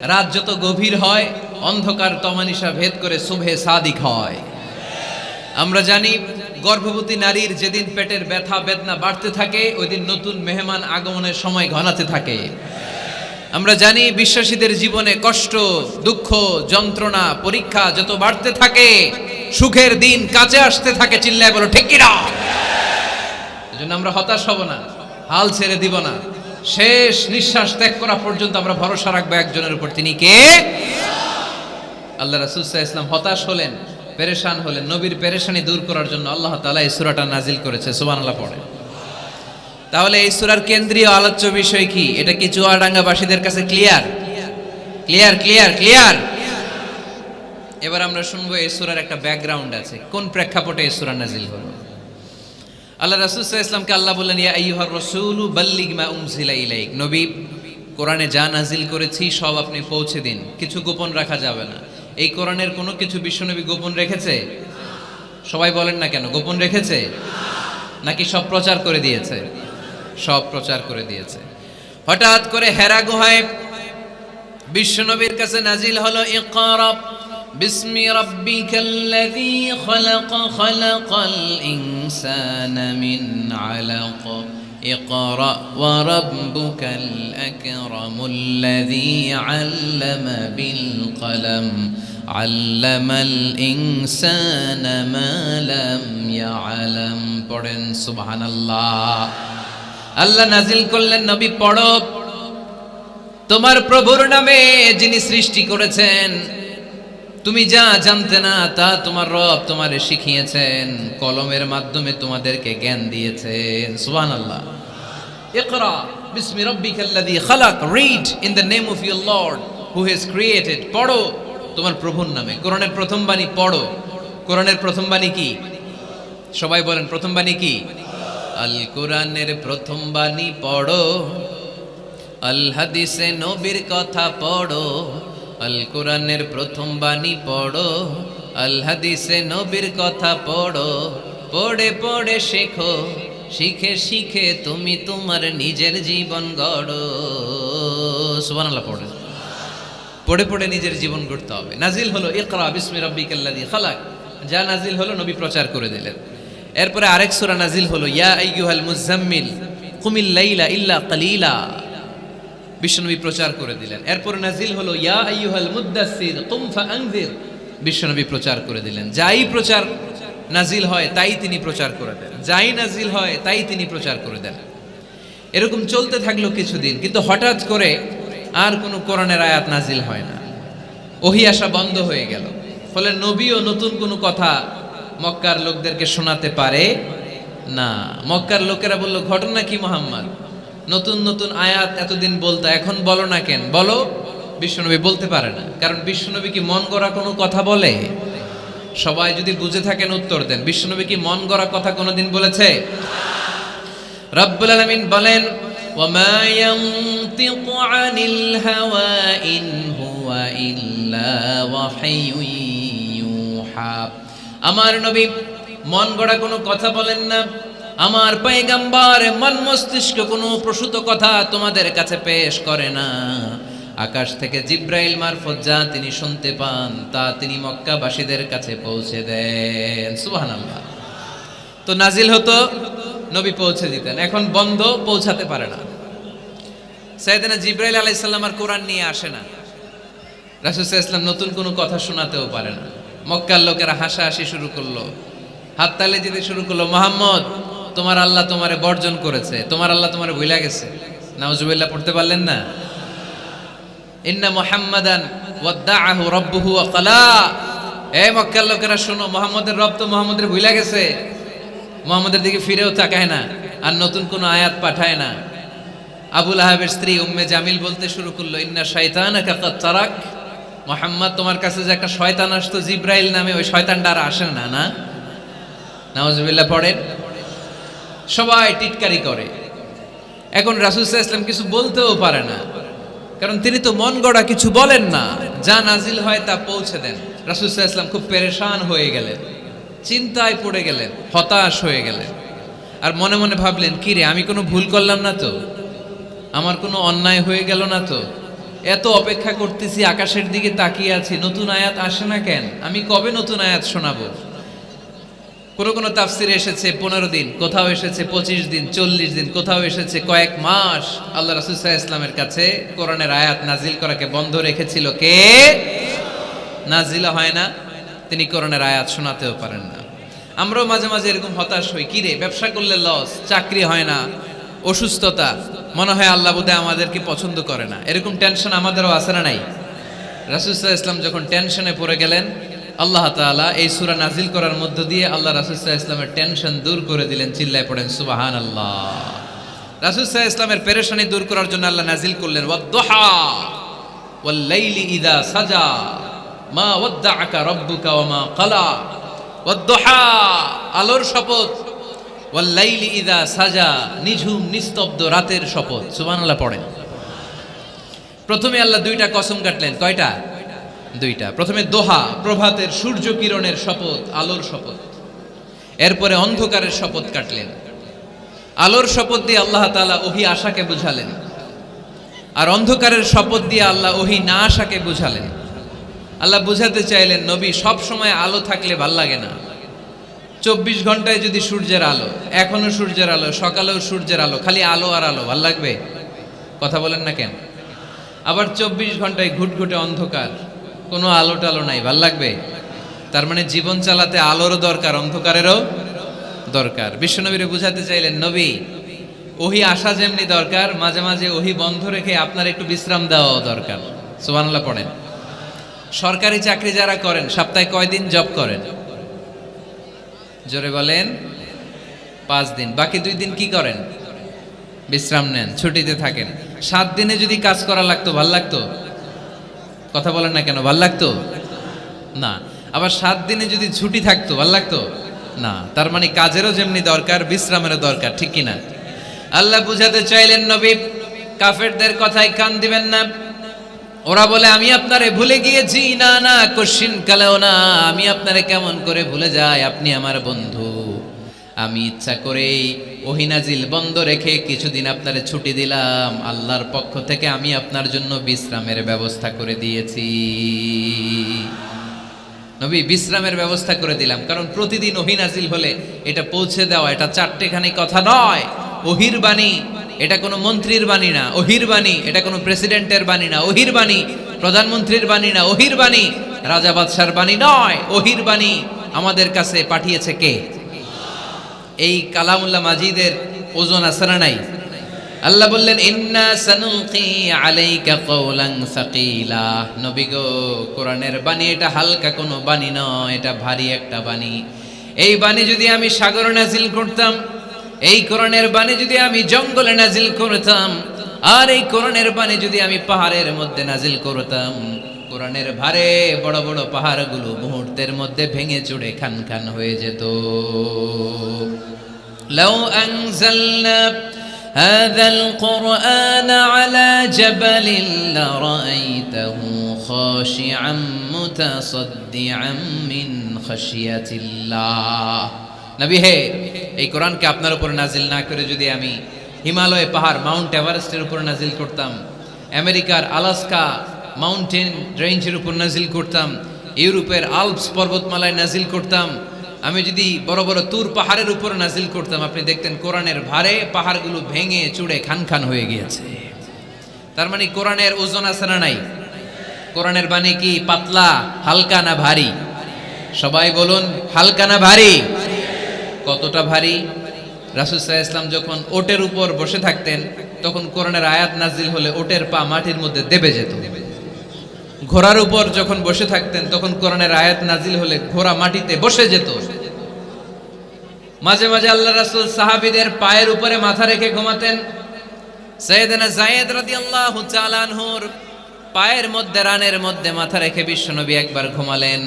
রাত যত গভীর হয় অন্ধকার তমানিসা ভেদ করে শুভে সাদিক হয়। আমরা জানি গর্ভবতী নারীর যেদিন পেটের ব্যথা বেদনা বাড়তে থাকে ওই দিন নতুন মেহমান আগমনের সময় ঘনাতে থাকে। আমরা জানি বিশ্বাসীদের জীবনে কষ্ট দুঃখ যন্ত্রণা পরীক্ষা যত বাড়তে থাকে সুখের দিন কাছে আসতে থাকে। চিল্লায় বলো ঠিক কিনা? এজন্য আমরা হতাশ হব না, হাল ছেড়ে দিব না। শেষ নিঃশ্বাস ত্যাগ করা পর্যন্ত আমরা ভরসা রাখবো একজনের উপর, তিনি কে? আল্লাহ রাসূল সাল্লাল্লাহু আলাইহি ওয়াসাল্লাম হতাশ হলেন, পেরেশান হলেন। নবীর পেরেশানি দূর করার জন্য আল্লাহ তাআলা এই সূরাটা নাজিল করেছে। সুবহানাল্লাহ পড়ে। তাহলে এই সূরার কেন্দ্রীয় আলোচ্য বিষয় কি? এটা কি চুয়াডাঙ্গাবাসীদের কাছে ক্লিয়ার? Clear clear clear. এবার আমরা শুনবো এই সূরার একটা ব্যাকগ্রাউন্ড আছে, কোন প্রেক্ষাপটে এই সূরা নাজিল হলো। আল্লাহ রাসূল সাল্লাল্লাহু আলাইহি ওয়াসাল্লামকে আল্লাহ বললেন, ইয়া আইয়ুহার রাসূলু বাল্লিগ মা উনজিলা ইলাইক। নবী, কোরআনে যা নাজিল করেছি সব আপনি পৌঁছে দিন, কিছু গোপন রাখা যাবে না। এই কোরআনের কোনো কিছু বিশ্বনবী গোপন রেখেছে? সবাই বলেন না কেন, গোপন রেখেছে নাকি সব প্রচার করে দিয়েছে? সব প্রচার করে দিয়েছে। হঠাৎ করে হেরা গুহায় বিশ্বনবীর কাছে নাজিল হলো, ইকরা বিসমি রাব্বিকাল্লাযী খালাক খালাকাল ইনসানা মিন আলাক ইকরা ওয়া রাব্বুকাল আকরামুল্লাযী আল্লামা বিল কলম আল্লামাল ইনসানা মা লাম ইয়ালাম। পড়েন সুবহানাল্লাহ। আল্লাহ নাজিল করলেন, নবী পড়ো, তোমার প্রভুর নামে যিনি সৃষ্টি করেছেন, তুমি যা জানতে না তা তোমার রব তোমারে শিখিয়েছেন, কলমের মাধ্যমে তোমাদেরকে জ্ঞান দিয়েছেন। সুবহানাল্লাহ। ইকরা বিসমি রাব্বিকাল্লাযী খালাক, read in the name of your lord who has created. পড়ো তোমার প্রভুর নামে। কোরআনের প্রথম বাণী পড়ো। কোরআনের প্রথম বাণী কি? সবাই বলেন, প্রথম বাণী কি? আল কোরআনের প্রথম বাণী পড়ো, আল হাদিসে নবীর কথা পড়ো। আল কোরআনের প্রথম বাণী পড়ো, আল হাদিসে নবীর কথা পড়ো। পড়ে পড়ে শেখো, শিখে শিখে তুমি তোমার নিজের জীবন গড়ো। সুবহানাল্লাহ পড়ে। পড়ে পড়ে নিজের জীবন গড়তে হবে। নাজিল হলো ইকরা বিসমি রাব্বিকাল্লাযী খালাক, যা নাজিল হলো নবী প্রচার করে দিলেন। এরপরে আরেক সূরা নাজিল হলো, ইয়া আইয়ুহাল মুযাম্মিল কুমিল লাইলা ইল্লা কালিলা, বিশ্বনবী প্রচার করে দিলেন। এরপরে নাজিল হলো, ইয়া আইয়ুহাল মুদ্দাসসির কুম ফাআনজির, বিশ্বনবী প্রচার করে দিলেন। যাই প্রচার নাজিল হয় তাই তিনি প্রচার করে দেন, যাই নাজিল হয় তাই তিনি প্রচার করে দেন। এরকম চলতে থাকলো কিছুদিন, কিন্তু হঠাৎ করে আর কোনো কোরআনের আয়াত নাজিল হয় না, ওহী আসা বন্ধ হয়ে গেল। ফলে নবীও নতুন কোনো কথা মক্কার লোকদেরকে শোনাতে পারে না। মক্কার লোকেরা বলল, ঘটনা কি মুহাম্মদ? নতুন নতুন আয়াত এতদিন বলতা, এখন বলো না কেন? বলো। বিশ্বনবী বলতে পারে না, কারণ বিশ্বনবী কি মন গড়া কোনো কথা বলে? সবাই যদি বুঝে থাকেন উত্তর দেন, বিশ্বনবী কি মন গড়া কথা কোনোদিন বলেছে? রব্বুল আলামিন বলেন, ওয়ামা ইয়ানতিকু আনিল হাওয়া ইন হুয়া ইল্লা ওয়াহয়ুন ইউহা। আমার নবী মন গড়া কোনো কথা বলেন না। আমার পয়গম্বর মন মস্তিষ্ক কোনো প্রসূত কথা তোমাদের কাছে পেশ করে না। আকাশ থেকে জিব্রাইল মারফত যা তিনি শুনতে পান তা তিনি মক্কাবাসীদের কাছে পৌঁছে দেন। সুবহানাল্লাহ। তো নাজিল হতো, নবী পৌঁছে দিতেন। এখন বন্ধ, পৌঁছাতে পারে না। সাইয়েদনা জিব্রাইল আলাইহিস সালাম আর কোরআন নিয়ে আসে না। রাসূল সাল্লাল্লাহু আলাইহি ওয়াসাল্লাম নতুন কোনো কথা শোনাতেও পারে না। মক্কার লোকেরা হাসাহাসি শুরু করলো, হাততালি দিতে শুরু করলো, মুহাম্মদ তোমার আল্লাহ তোমারে বর্জন করেছে, তোমার আল্লাহ তোমারে ভুলে গেছে। নাউজুবিল্লাহ পড়তে পারলেন না? ইন্না মুহাম্মাদান ওয়াদ্দাআহু রাব্বুহু ওয়া ক্বালা। এই মক্কার লোকেরা শোনো, মুহাম্মদের রব তো মুহাম্মদের ভুলে গেছে, মুহাম্মদের দিকে ফিরেও তাকায় না, আর নতুন কোনো আয়াত পাঠায় না। আবু লাহাবের স্ত্রী উম্মে জামিল বলতে শুরু করলো, ইন্না শাইতানাকা কাদ তারাক। মুহাম্মদ তোমার কাছে যে একটা শয়তান আসতো জিব্রাইল নামে, ওই শয়তানটা আর আসে না। না, নাউজুবিল্লাহ পড়েন। সবাই টিটকারি করে। এখন রাসূল সাল্লাল্লাহু আলাইহি ওয়াসাল্লাম কিছু বলতেও পারে না, কারণ তিনি তো মন গড়া কিছু বলেন না, যা নাজিল হয় তা পৌঁছে দেন। রাসূল সাল্লাল্লাহু আলাইহি ওয়াসাল্লাম খুব পেরেশান হয়ে গেলেন, চিন্তায় পড়ে গেলেন, হতাশ হয়ে গেলেন। আর মনে মনে ভাবলেন, কি রে, আমি কোনো ভুল করলাম না তো? আমার কোনো অন্যায় হয়ে গেল না তো? এত অপেক্ষা করতেছি, আকাশের দিকে তাকিয়ে আছি, নতুন আয়াত আসে না কেন? আমি কবে নতুন আয়াত শোনাবো? কোনো তাফসিরে এসেছে 15 দিন, কোথাও এসেছে 25 দিন, 40 দিন, কোথাও এসেছে কয়েক মাস। আল্লাহ রাসূল সাল্লাল্লাহু আলাইহি ওয়াসাল্লামের কাছে কোরআনের আয়াত নাজিল করাকে বন্ধ রেখেছিল কে? নাজিল হয় না, তিনি কোরআনের আয়াত শোনাতেও পারেন না। আমরাও মাঝে মাঝে এরকম হতাশ হই, কি রে ব্যবসা করলে লস, চাকরি হয় না, অসুস্থতা, মনে হয় আল্লাহ বোধহয় আমাদেরকে পছন্দ করে না, এরকম টেনশন আমাদেরও আছে না নাই? রাসূল সাল্লাল্লাহু আলাইহি ওয়াসাল্লাম যখন টেনশনে পড়ে গেলেন, আল্লাহ তাআলা এই সূরা নাজিল করার মধ্য দিয়ে আল্লাহ রাসূল সাল্লাল্লাহু আলাইহি ওয়াসাল্লামের টেনশন দূর করে দিলেন। চিল্লায় পড়েন সুবহানাল্লাহ। রাসূল সাল্লাল্লাহু আলাইহি ওয়াসাল্লামের পেরেশানি দূর করার জন্য আল্লাহ নাজিল করলেন ওয়াদ-দুহা ওয়াল-লাইলি ইযা সাজা মা ওয়াদ্দাআকা রাব্বুকা ওয়া মা ক্বালা। ওয়াদ-দুহা আলোর শপথ, ওয়াল-লাইলি ইযা সাজা নিঝুম নিস্তব্ধ রাতের শপথ। সুবহানাল্লাহ পড়েন। প্রথমে আল্লাহ দুইটা কসম কাটলেন। কয়টা? দুইটা। প্রথমে দোহা, প্রভাতের সূর্য কিরণের শপথ, আলোর শপথ। এরপরে অন্ধকারের শপথ কাটলেন। আলোর শপথ দিয়ে আল্লাহ তাআলা ওহী আশাকে বুঝালেন, আর অন্ধকারের শপথ দিয়ে আল্লাহ ওহী না আশাকে বুঝালেন। আল্লাহ বুঝাতে চাইলেন, নবী সব সময় আলো থাকলে ভাল লাগে না। 24 ঘন্টায় যদি সূর্যের আলো, এখনো সূর্যের আলো, সকালেও সূর্যের আলো, খালি আলো আর আলো, ভাল লাগবে? কথা বলেন না কেন? আবার 24 ঘন্টায় ঘুটঘুটে অন্ধকার, কোনো আলো টালো নাই, ভাল লাগবে? তার মানে জীবন চালাতে আলোরও দরকার, অন্ধকারেরও দরকার। বিশ্বনবীরে বুঝাতে চাইলেন, নবী ওহী আসা যেমনি দরকার, মাঝে মাঝে ওহী বন্ধ রেখে আপনার একটু বিশ্রাম দেওয়াও দরকার। সুবহানাল্লাহ পড়েন। সরকারি চাকরি যারা করেন, সপ্তাহে কয়দিন জব করেন? জোরে বলেন। 5 দিন। বাকি 2 দিন কি করেন? বিশ্রাম নেন, ছুটিতে থাকেন। 7 দিনে যদি কাজ করা লাগতো, ভাল লাগতো? কথা বলেন না কেন? ভাল লাগতো না। আবার 7 দিনে যদি ছুটি থাকতো, ভাল লাগতো না। তার মানে কাজেরও যেমনি দরকার, বিশ্রামেরও দরকার, ঠিক কিনা? আল্লাহ বুঝাতে চাইলেন, নবী কাফেরদের কথায় কান দিবেন না। ওরা বলে আমি আপনারে ভুলে গিয়েছি। না না, কোশ্চিন কালেও না। আমি আপনারে কেমন করে ভুলে যাই? আপনি আমার বন্ধু। আমি ইচ্ছা করেই ওহী নাজিল বন্ধ রেখে কিছুদিন আপনারে ছুটি দিলাম। আল্লাহর পক্ষ থেকে আমি আপনার জন্য বিশ্রামের ব্যবস্থা করে দিয়েছি। নবী বিশ্রামের ব্যবস্থা করে দিলাম, কারণ প্রতিদিন ওহী নাজিল হলে এটা পৌঁছে দেওয়া, এটা চারটেখানি কথা নয়। ওহীর বাণী, এটা কোনো মন্ত্রীর বাণী না। ওহীর বাণী, এটা কোনো প্রেসিডেন্টের বাণী না। ওহীর বাণী প্রধানমন্ত্রীর বাণী না। ওহীর বাণী রাজা বাদশার বাণী নয়। ওহীর বাণী আমাদের কাছে পাঠিয়েছে কে? এই কালামুল্লাহ মাজিদের ওজন আছে না নাই? আল্লাহ বললেন, ইন্না সানুলকি আলাইকা কওলান সাকিলা। নবী গো, কোরআনের বাণী এটা হালকা কোনো বাণী নয়, এটা ভারী একটা বাণী। এই বাণী যদি আমি সাগরে নাজিল করতাম, এই কোরআনের বাণী যদি আমি জঙ্গলে নাজিল করতাম, আর এই কোরআনের বাণী যদি আমি পাহাড়ের মধ্যে নাজিল করতাম, কোরআনের ভারে বড় বড় পাহাড়গুলো মুহূর্তের মধ্যে ভেঙে চুরে খান খান হয়ে যেত। লাউ আনজালনা হাযাল কুরআন আলা জাবালিন লারাআইতাহু খাশিআম মুতাসাদ্দিআম মিন খাশিয়াতিল্লাহ। নবী হে, এই কোরআনকে আপনার উপর নাজিল না করে যদি আমি হিমালয় পাহাড় মাউন্ট এভারেস্টের উপর নাজিল করতাম, আমেরিকার আলাস্কা মাউন্টেন রেঞ্জের উপর নাজিল করতাম, ইউরোপের আল্পস পর্বতমালায় নাজিল করতাম, আমি যদি বড় বড় তুর পাহাড়ের উপর নাজিল করতাম, আপনি দেখতেন কোরআনের ভারে পাহাড়গুলো ভেঙে চুড়ে খান খান হয়ে গিয়েছে। তার মানে কোরআনের ওজন আছে না নাই? কোরআনের বাণী কি পাতলা, হালকা না ভারী? সবাই বলুন, হালকা না ভারী? কতটা ভারী? রাসূল সাল্লাল্লাহু আলাইহি ওয়াসাল্লাম যখন ওটের উপর বসে থাকতেন, তখন কোরআনের আয়াত নাজিল হলে ওটের পা মাটির মধ্যে দেবে যেত। ঘোড়ার উপর যখন বসে থাকতেন, তখন কোরআনের আয়াত নাজিল হলে ঘোড়া মাটিতে বসে যেত। মাঝে মাঝে আল্লাহ রাসূল সাহাবীদের পায়ের উপরে মাথা রেখে ঘুমাতেন। সাইয়েদনা যায়েদ রাদিয়াল্লাহু তাআলা আনহুর পায়ের মধ্যে, রানের মধ্যে মাথা রেখে বিশ্বনবী একবার ঘুমালেন।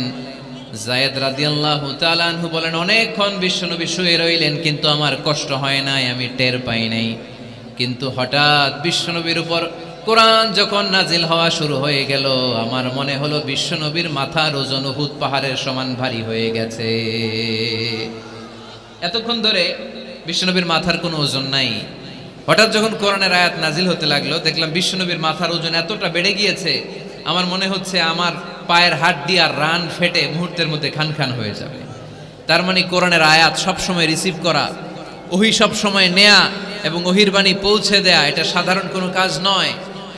যায়েদ রাদিয়াল্লাহু তাআলা আনহু বলেন, অনেকক্ষণ বিশ্বনবী শুয়ে রইলেন, কিন্তু আমার কষ্ট হয় নাই, আমি টের পাই নাই। কিন্তু হঠাৎ বিশ্বনবীর উপর কোরআন যখন নাজিল হওয়া শুরু হয়ে গেল, আমার মনে হলো বিশ্বনবীর মাথার ওজন উহুদ পাহাড়ের সমান ভারী হয়ে গেছে। এতক্ষণ ধরে বিশ্বনবীর মাথার কোনো ওজন নাই, হঠাৎ যখন কোরআনের আয়াত নাজিল হতে লাগলো, দেখলাম বিশ্বনবীর মাথার ওজন এতটা বেড়ে গিয়েছে, আমার মনে হচ্ছে আমার পায়ের হাড্ডি আর রান ফেটে মুহূর্তের মধ্যে খান খান হয়ে যাবে। তার মানে কোরআনের আয়াত সবসময় রিসিভ করা, ওহি সবসময় নেয়া এবং ওহির বাণী পৌঁছে দেয়া, এটা সাধারণ কোনো কাজ নয়।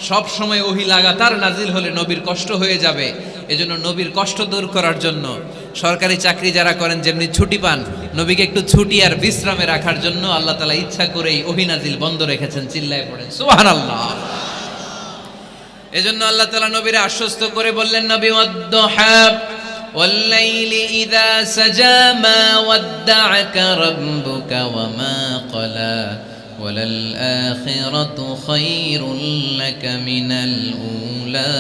সব সময় ওহি লাগাতার নাজিল হলে নবীর কষ্ট হয়ে যাবে। এজন্য নবীর কষ্ট দূর করার জন্য সরকারি চাকরি যারা করেন যেমনি ছুটি পান, নবীকে একটু ছুটি আর বিশ্রামে রাখার জন্য আল্লাহ তাআলা ইচ্ছা করেই ওহি নাজিল বন্ধ রেখেছেন। চিল্লায় পড়েন সুবহানাল্লাহ। এজন্য আল্লাহ তাআলা নবীরে আশ্বস্ত করে বললেন, নবী ওয়াদ-দুহা ওয়াল-লাইলি ইযা সাজা মা ওয়াদ্দা'আকা রাব্বুকা ওয়া মা ক্বালা ওয়ালাল আখিরাতু খায়রুল লাকা মিনাল উলা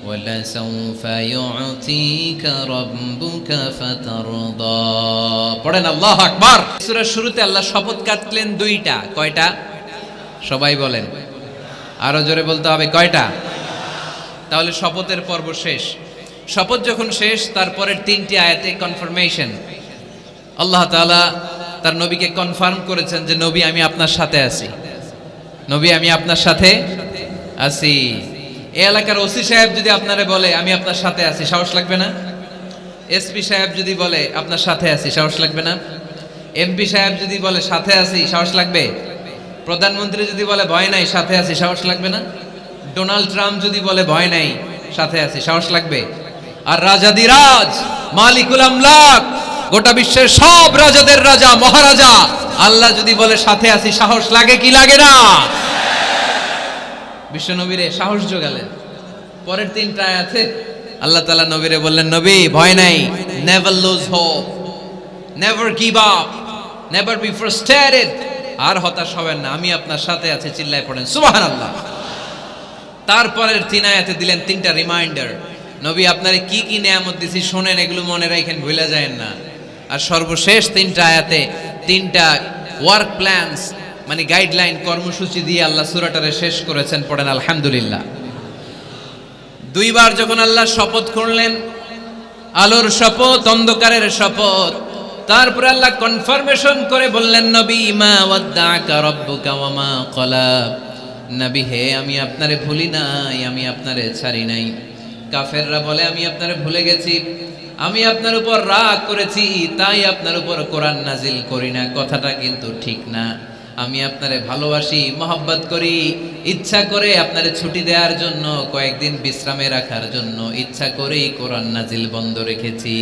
ওয়ালাসাউফা ইউ'তিকা রাব্বুকা ফাতারদা। পড়েন আল্লাহু আকবার। সূরার শুরুতে আল্লাহ শপথ কাটলেন দুইটা। কয়টা? সবাই বলেন, আরো জোরে বলতে হবে, কয়টা? তাহলে শপথের পর্ব শেষ। শপথ যখন শেষ, তারপরের তিনটি আয়াতে কনফার্মেশন। আল্লাহ তাআলা তার নবীকে কনফার্ম করেছেন যে নবী আমি আপনার সাথে আছি, নবী আমি আপনার সাথে আছি। এই এলাকার ওসি সাহেব যদি আপনারে বলে আমি আপনার সাথে আছি, সাহস লাগবে না? এসপি সাহেব যদি বলে আপনার সাথে আছি, সাহস লাগবে না? এমপি সাহেব যদি বলে সাথে আছি, সাহস লাগবে? প্রধানমন্ত্রী যদি বলে ভয় নাই সাথে আছি, সাহস লাগবে না? ডোনাল্ড ট্রাম্প যদি বলে ভয় নাই সাথে আছি, সাহস লাগবে? আর রাজাদিরাজ মালিকুল আমলাক, গোটা বিশ্বের সব রাজাদের রাজা মহারাজা আল্লাহ যদি বলে সাথে আছি, সাহস লাগে কি লাগে না? বিশ্ব নবীরে সাহস যোগালেন। পরের তিনটা আয়াতে আল্লাহ তাআলা নবীরে বললেন, নবী ভয় নাই, never lose hope, never give up, never be frustrated, আর হতাশ হবেন না, আমি আপনার সাথে আছি। চিল্লায় পড়েন সুবহানাল্লাহ। তারপরের তিন আয়াতে দিলেন তিনটা রিমাইন্ডার, নবী আপনারে কি কি নিয়ামত দিছি শোনেন, এগুলো মনে রাখেন, ভুলে যায়েন না। আর সর্বশেষ তিনটা আয়াতে তিনটা ওয়ার্ক প্ল্যানস, মানে গাইডলাইন, কর্মসূচি দিয়ে আল্লাহ সূরাটারে শেষ করেছেন। পড়েন আলহামদুলিল্লাহ। দুইবার যখন আল্লাহ শপথ করলেন, আলোর শপথ, অন্ধকারের শপথ, তারপরে আল্লাহ কনফার্মেশন করে বললেন, নবী মা ওয়াদ্দা'আকা রাব্বুকা ওয়া মা ক্বালা, নবী হে আমি আপনারে ভুলি নাই, আমি আপনারে ছাড়ি নাই। কাফেররা বলে আমি আপনারে ভুলে গেছি, আমি আপনার উপর রাগ করেছি, তাই আপনার উপর কোরআন নাজিল করি না। কথাটা কিন্তু ঠিক না। আমি আপনারে ভালোবাসি, মহব্বত করি, ইচ্ছা করে আপনারে ছুটি দেওয়ার জন্য, কয়েকদিন বিশ্রামে রাখার জন্য ইচ্ছা করেই কোরআন নাজিল বন্ধ রেখেছি।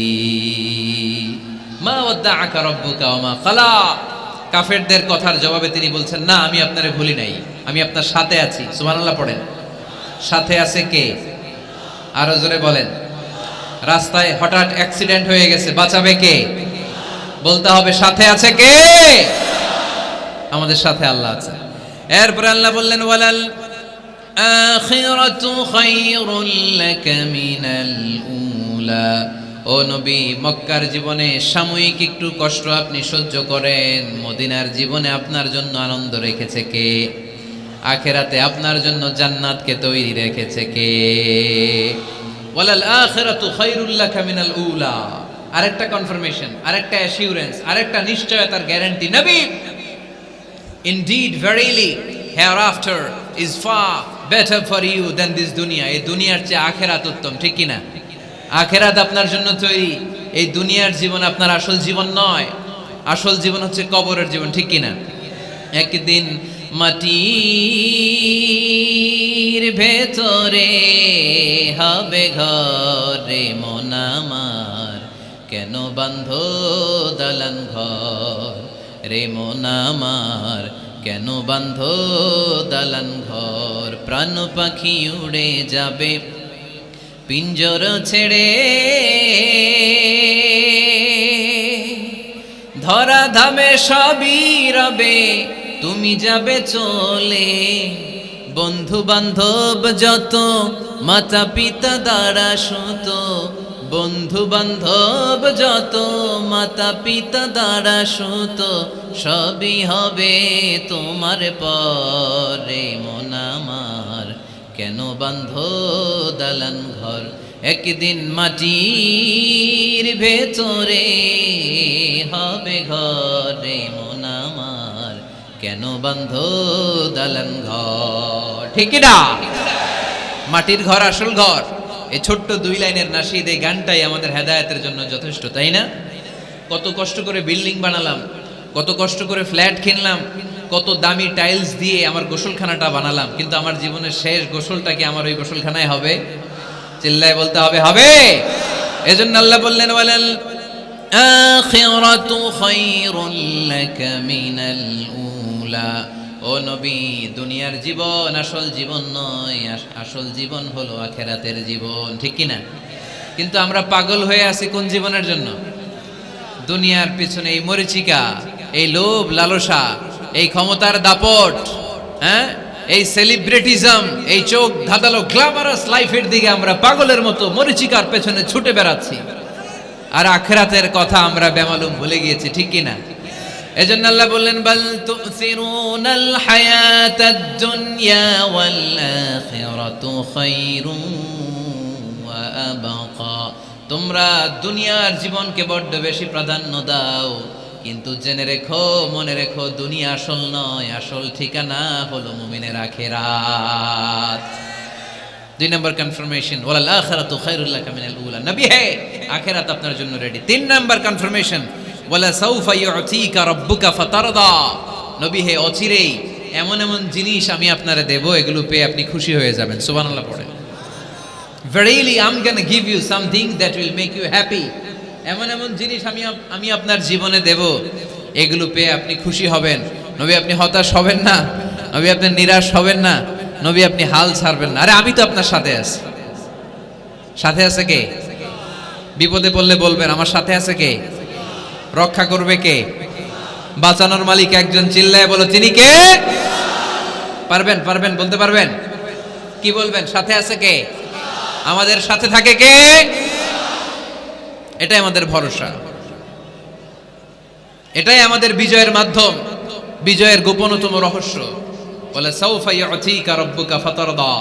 মা ওয়াদ্দা'আকা রাব্বুকা ওয়া মা ক্বালা। কাফেরদের কথার জবাবে তিনি বলছেন, না আমি আপনারে ভুলি নাই, আমি আপনার সাথে আছি। সুবহানাল্লাহ পড়েন। সাথে আছে কে? আরো জোরে বলেন। রাস্তায় হঠাৎ অ্যাক্সিডেন্ট হয়ে গেছে, বাঁচাবে কে? বলতে হবে সাথে আছে কে? আমাদের সাথে আল্লাহ আছে। এরপর আল্লাহ বললেন, ওয়ালাল আখিরাতু খায়রুল লাকা মিনাল উলা। ও নবী, মক্কার জীবনে সাময়িক একটু কষ্ট আপনি সহ্য করেন, মদিনার জীবনে আপনার জন্য আনন্দ রেখেছে কে? আখিরাতে আপনার জন্য জান্নাতকে তৈরি রেখেছে কে? ওয়ালাল আখিরাতু খায়রুল লাকা মিনাল উলা। আরেকটা কনফার্মেশন, আরেকটা অ্যাসিউরেন্স, আরেকটা নিশ্চয়তার গ্যারান্টি, নবী indeed verily hereafter is far better for you than this dunya. এই দুনিয়ার চেয়ে আখিরাত উত্তম, ঠিক কি না? আখিরাত আপনার জন্য তৈরি, এই দুনিয়ার জীবন আপনার আসল জীবন নয়। আসল জীবন হচ্ছে কবরের জীবন, ঠিক কি না? একদিন মাটির ভেতরে হবে ঘর, রে মন আমার কেন বাঁধো দালান ঘর, রে মন আমার কেন বাঁধো দালান ঘর। প্রাণ পাখি উড়ে যাবে পিঞ্জর ছেড়ে, ধরা ধামে সবই রবে তুমি যাবে চলে। বন্ধু বান্ধব যত মাতা পিতা দ্বারা সুত, বন্ধু বান্ধব যত মাতা পিতা দ্বারা সুত, সবই হবে তোমার পরে। মন আমার কেন বাঁধো দালান ঘর, একদিন মাটির ভেতরে হবে ঘরে। মন আমার কেন বান্ধ দালান ঘর, ঠিক কি না? মাটির ঘর আসল ঘর। এই ছোট্ট 2 লাইনের নাশিদ, এই গানটাই আমাদের হেদায়েতের জন্য যথেষ্ট, তাই না? কত কষ্ট করে বিল্ডিং বানালাম, কত কষ্ট করে ফ্ল্যাট কিনলাম, কত দামি টাইলস দিয়ে আমার গোসলখানাটা বানালাম, কিন্তু আমার জীবনের শেষ গোসলটা কি আমার ওই গোসলখানায় হবে? চিল্লায় বলতে হবে, হবে। এজন্য আল্লাহ বললেন, ওয়ালাল আখিরাতু খায়রুল লাকা মিনাল উলা। ও নবী, দুনিয়ার জীবন আসল জীবন নয়, আসল জীবন হলো আখিরাতের জীবন, ঠিক কি না? কিন্তু আমরা পাগল হয়ে আছি কোন জীবনের জন্য? দুনিয়ার পিছনে, এই মরিচিকা, এই লোভ লালসা, এই ক্ষমতার দাপট, হ্যাঁ, এই সেলিব্রিটিজম, এই চোখ ধাঁধালো গ্ল্যামারাস লাইফের দিকে আমরা পাগলের মতো মরিচিকার পেছনে ছুটে বেড়াচ্ছি, আর আখিরাতের কথা আমরা বেমালুম ভুলে গিয়েছি, ঠিক কি না? এজন্য আল্লাহ বললেন, বাল তুসিরুনাল হায়াতাদ দুনিয়া ওয়াল আখিরাতু খায়রুন ওয়া আবকা। তোমরা দুনিয়ার জীবনকে বড্ড বেশি প্রাধান্য দাও, কিন্তু জেনে রেখো, মনে রেখো, দুনিয়া আসল নয়, আসল ঠিকানা হলো মুমিনের আখিরাত। 2 নম্বর কনফার্মেশন, ওয়াল আখিরাতু খায়রুল লাকা মিনাল উলা। নবী হে, আখিরাত আপনার জন্য রেডি। 3 নম্বর কনফার্মেশন, ওয়ালা সাউফা ইউতিকা রাব্বুকা ফাতারদা। নবী হে, অচিরেই এমন এমন জিনিস আমি আপনারে দেব, এগুলো পেয়ে আপনি খুশি হয়ে যাবেন। সুবহানাল্লাহ পড়েন। Verily I'm gonna give you something that will make you happy. এমন এমন জিনিস আমি আপনার জীবনে দেব, এগুলো পেয়ে আপনি খুশি হবেন। নবী, আপনি হতাশ হবেন না, নবী আপনি নিরাশ হবেন না, নবী আপনি হাল ছাড়বেন না। আরে আমি তো আপনার সাথে আছি। সাথে আছে কে? বিপদে পড়লে বলবেন আমার সাথে আছে কে? রক্ষা করবে কে? বাঁচানোর মালিক একজন। চিল্লায় বলো, তিনি কে? পারবেন, পারবেন, বলতে পারবেন? কি বলবেন? সাথে আছে কে? আমাদের সাথে থাকে কে? এটাই আমাদের ভরসা, এটাই আমাদের বিজয়ের মাধ্যম, বিজয়ের গোপনতম রহস্য। বলে সাউফা ইউতিকা রাব্বুকা ফাতারদা।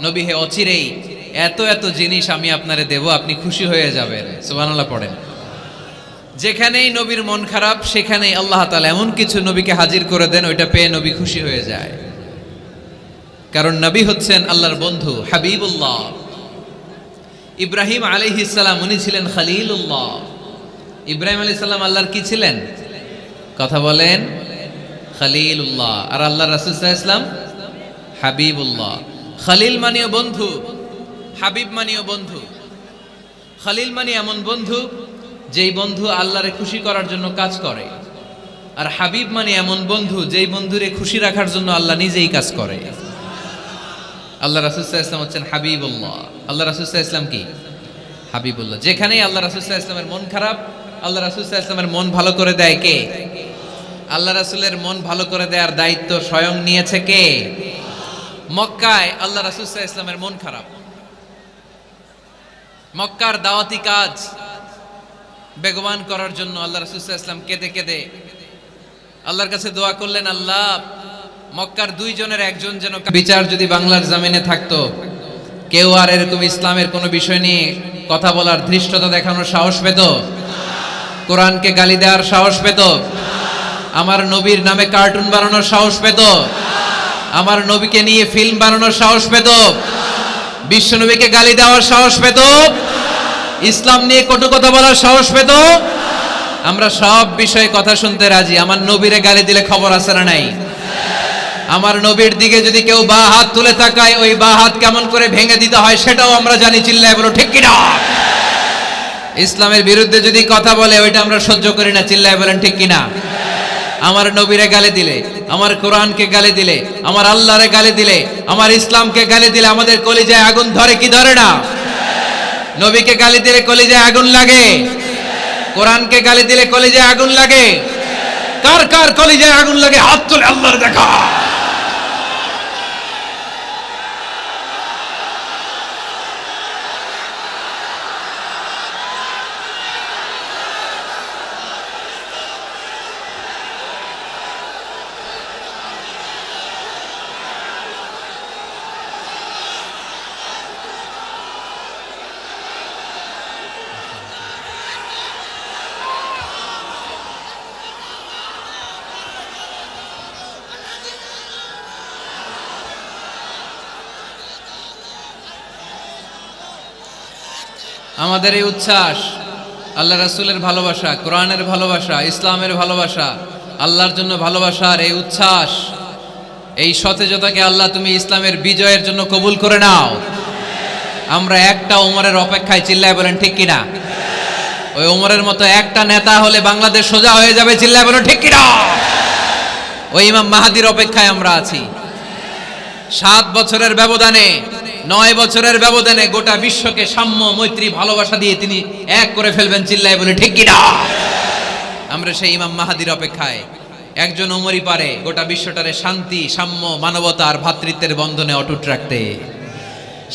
নবী হে, অচিরেই এত এত জিনিস আমি আপনারে দেব, আপনি খুশি হয়ে যাবেন। সুবহানাল্লাহ পড়েন। যেখানেই নবীর মন খারাপ, সেখানেই আল্লাহ তাআলা এমন কিছু নবীকে হাজির করে দেন, ওইটা পেয়ে নবী খুশি হয়ে যায়। কারণ নবী হচ্ছেন আল্লাহর বন্ধু, হাবিবুল্লাহ। ইব্রাহিম আলাইহিস সালাম, উনি ছিলেন খলিলুল্লাহ। ইব্রাহিম আলাইহিস সালাম আল্লাহর কি ছিলেন? কথা বলেন, খলিলুল্লাহ। আর আল্লাহ রাসূল সাল্লাল্লাহু আলাইহি ওয়াসাল্লাম হাবিবুল্লাহ। খলিল মানেও বন্ধু, হাবিব মানেও বন্ধু। খলিল মানে এমন বন্ধু যেই বন্ধু আল্লাহরে খুশি করার জন্য কাজ করে, আর হাবিব মানে এমন বন্ধু যেই বন্ধুরে খুশি রাখার জন্য আল্লাহ নিজেই কাজ করে। আল্লাহ রাসূল সাল্লাল্লাহু আলাইহি ওয়াসাল্লাম হচ্ছেন হাবিবুল্লাহ। আল্লাহ রাসূল সাল্লাল্লাহু আলাইহি ওয়াসাল্লাম কি? হাবিবুল্লাহ। যেখানেই আল্লাহ রাসূল সাল্লাল্লাহু আলাইহি ওয়াসাল্লামের মন খারাপ, আল্লাহ রাসূল সাল্লাল্লাহু আলাইহি ওয়াসাল্লামের মন ভালো করে দেয় কে? আল্লাহ রাসূলের মন ভালো করে দেওয়ার দায়িত্ব স্বয়ং নিয়েছে কে? মক্কায় আল্লাহ রাসূল সাল্লাল্লাহু আলাইহি ওয়াসাল্লামের মন খারাপ। মক্কার দাওয়াতি কাজ বেগবান করার জন্য আল্লাহ রাসূল সাল্লাল্লাহু আলাইহি ওয়াসাল্লাম কেঁদে কেঁদে আল্লাহর কাছে দোয়া করলেন, আল্লাহ, মক্কার 2 জনের একজন যেন বিচার যদি বাংলার জমিনে থাকতো, কেউ আর এরকম ইসলামের কোনো বিষয় নিয়ে কথা বলার, ধৃষ্টতা দেখানোর সাহস পেত? কোরআনকে গালি দেওয়ার সাহস পেত? আমার নবীর নামে কার্টুন বানানোর সাহস পেত? আমার নবীকে নিয়ে ফিল্ম বানানোর সাহস পেত? বিশ্ব নবীকে গালি দেওয়ার সাহস পেত? ইসলাম নিয়ে কটু কথা বলার সাহস পেত? আমরা সব বিষয়ে কথা শুনতে রাজি। আমার নবীরে গালি দিলে খবর আছে না নাই? আমার নবীর দিকে যদি কেউ বা হাত তুলে তাকায়, ওই বা হাত কেমন করে ভেঙে দিতে হয় সেটাও আমরা জানি। চিল্লায় বলো, ঠিক কিনা? ইসলামের বিরুদ্ধে যদি কথা বলে, ওইটা আমরা সহ্য করি না। চিল্লায় বলেন, ঠিক কিনা? আমার নবীরে গালি দিলে, আমার কোরআনকে গালি দিলে, আমার আল্লাহরে গালি দিলে, আমার ইসলামকে গালি দিলে আমাদের কলিজায় আগুন ধরে কি ধরে না? নবীকে গালি দিলে কলিজায় আগুন লাগে, কোরআনকে গালি দিলে কলিজায় আগুন লাগে। কার কার কলিজায় আগুন লাগে হাত তুলে আল্লাহর দেখা। আমাদের এই উচ্ছ্বাস আল্লাহ রাসূলের ভালোবাসা, কোরআনের ভালোবাসা, ইসলামের ভালোবাসা, আল্লাহর জন্য ভালোবাসার এই উচ্ছ্বাস, এই সতেজতাকে আল্লাহ তুমি ইসলামের বিজয়ের জন্য কবুল করে নাও। আমরা একটা ওমরের অপেক্ষায়, চিল্লায় বলেন ঠিক কিনা? ওই ওমরের মতো একটা নেতা হলে বাংলাদেশ সোজা হয়ে যাবে, চিল্লায় বলেন ঠিক কিনা? ওই ইমাম মাহাদির অপেক্ষায় আমরা আছি। 7 বছরের ব্যবধানে, 9 বছরের ব্যবধানে গোটা বিশ্বকে সাম্য, মৈত্রী, ভালোবাসা দিয়ে তিনি এক করে ফেলবেন, চিল্লায় বলে ঠিক কিনা? আমরা সেই ইমাম মাহাদির অপেক্ষায়। একজন ওমরই পারে গোটা বিশ্বটারে শান্তি, সাম্য, মানবতা আর ভ্রাতৃত্বের বন্ধনে অটুট রাখতে।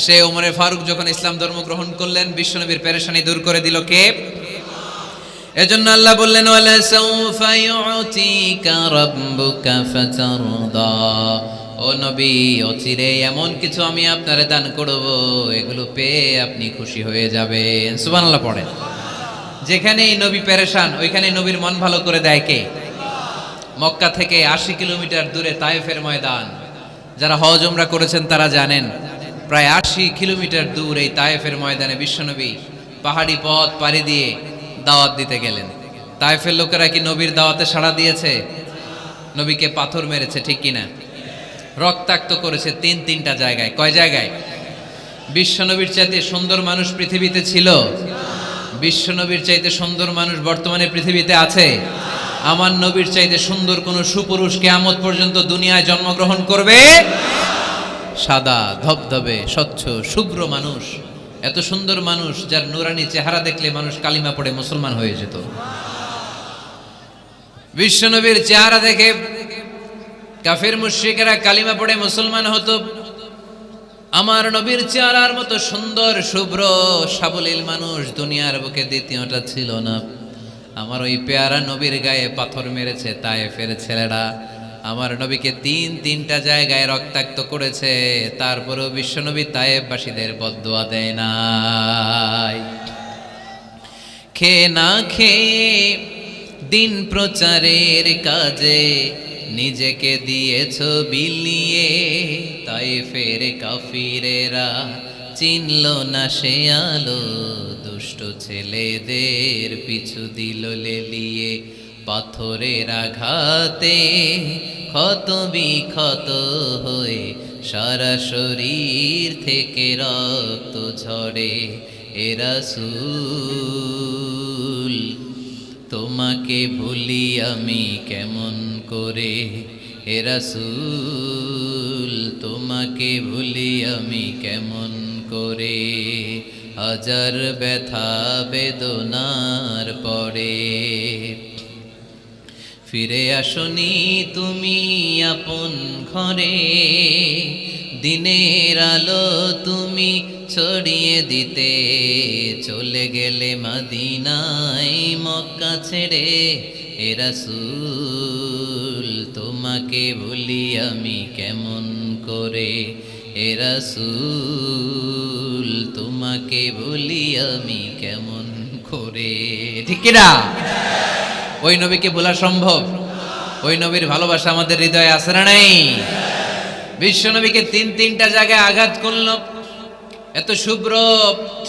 সে ওমরে ফারুক যখন ইসলাম ধর্ম গ্রহণ করলেন, বিশ্বনবীর পেরেশানি দূর করে দিল কে? এজন্য আল্লাহ বললেন, ওয়ালা সাউফা ইউতিকা রাব্বুকা ফাতারদা। ও নবী, অচিরে এমন কিছু আমি আপনারে দান করব, এগুলো পেয়ে আপনি খুশি হয়ে যাবেন। সুবহানাল্লাহ পড়েন। যেখানেই নবী পেরেশান, ওইখানে নবীর মন ভালো করে দেয় কে? মক্কা থেকে 80 কিলোমিটার দূরে তায়েফের ময়দান। যারা হজ উমরা করেছেন তারা জানেন, প্রায় 80 কিলোমিটার দূর এই তায়েফের ময়দানে বিশ্বনবী পাহাড়ি পথ পাড়ি দিয়ে দাওয়াত দিতে গেলেন। তায়েফের লোকেরা কি নবীর দাওয়াতে সাড়া দিয়েছে? নবীকে পাথর মেরেছে, ঠিক কিনা? রক্তাক্ত করেছে 3টা জায়গায়। কয় জায়গায়? বিশ্বনবীর চাইতে সুন্দর মানুষ পৃথিবীতে ছিল? বিশ্বনবীর চাইতে সুন্দর মানুষ বর্তমানে পৃথিবীতে আছে? আমার নবীর চাইতে সুন্দর কোন সুপুরুষ কিয়ামত পর্যন্ত দুনিয়ায় জন্মগ্রহণ করবে? সাদা ধবধবে স্বচ্ছ শুভ্র মানুষ, এত সুন্দর মানুষ যার নুরানি চেহারা দেখলে মানুষ কালিমা পড়ে মুসলমান হয়ে যেত। বিশ্বনবীর চেহারা দেখে কাফির মুশরিকেরা কালিমা পড়ে মুসলমান হতো। আমার নবীর চেহারার মতো সুন্দর শুভ্র সাবলীল মানুষ দুনিয়ার বুকে দ্বিতীয়টা ছিল না। আমার ওই পেয়ারা নবীর গায়ে পাথর মেরেছে তায়েফের ছেলেরা। আমার নবীকে 3টা জায়গায় রক্তাক্ত করেছে, তারপরেও বিশ্বনবী তায়েফবাসীদের বদদুয়া দেয় নাই। খেয়ে না খেয়ে দিন প্রচারের কাজে নিজেকে দিয়েছ বিলিয়ে, তায়েফের কাফিরেরা চিনল না সে আলো, দুষ্ট ছেলেদের পিছু দিল লেলিয়ে। পাথরের আঘাতে ক্ষত বিক্ষত হয়ে সারা শরীর থেকে রক্ত ঝরে। এ রাসূল তোমাকে ভুলি আমি কেমন করে, হে রাসূল তোমাকে ভুলি আমি কেমন করে। হাজার ব্যথা বেদনার পরে ফিরে আসনি তুমি আপন ঘরে, দিনের আলো তুমি ছড়িয়ে দিতে চলে গেলে মদিনায় মক্কা ছেড়ে। হে রাসূল তোমাকে ভুলি আমি কেমন করে, হে রাসূল তোমাকে ভুলি আমি কেমন করে। ঠিক কিনা? ওই নবীকে ভোলা সম্ভব? ওই নবীর ভালোবাসা আমাদের হৃদয়ে আছে না নাই? বিশ্ব নবীকে 3টা জায়গায় আঘাত করল। এত শুভ্র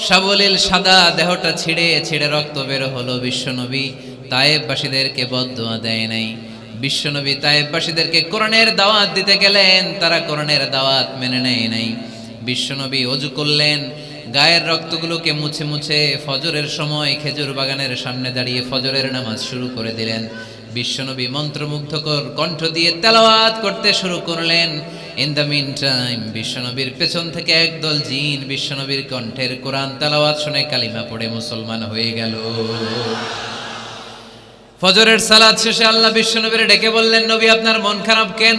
সাবলীল সাদা দেহটা ছিঁড়ে ছিঁড়ে রক্ত বের হলো। বিশ্বনবী তায়েফবাসীদেরকে বদদুয়া দেয় নাই। বিশ্বনবী তায়েফবাসীদেরকে কোরআনের দাওয়াত দিতে গেলেন, তারা কোরআনের দাওয়াত মেনে নেয় নাই। বিশ্বনবী ওযু করলেন, গায়ের রক্তগুলোকে মুছে মুছে ফজরের সময় খেজুর বাগানের সামনে দাঁড়িয়ে ফজরের নামাজ শুরু করে দিলেন। বিশ্বনবী মন্ত্রমুগ্ধকর কণ্ঠ দিয়ে তেলাওয়াত করতে শুরু করলেন। ইন দ্য মিন টাইম বিশ্বনবীর পেছন থেকে একদল জিন বিশ্বনবীর কণ্ঠের কোরআন তেলাওয়াত শুনে কালিমা পড়ে মুসলমান হয়ে গেল। ফজরের সালাত শেষে আল্লাহ বিশ্বনবীর ডেকে বললেন, নবী আপনার মন খারাপ কেন?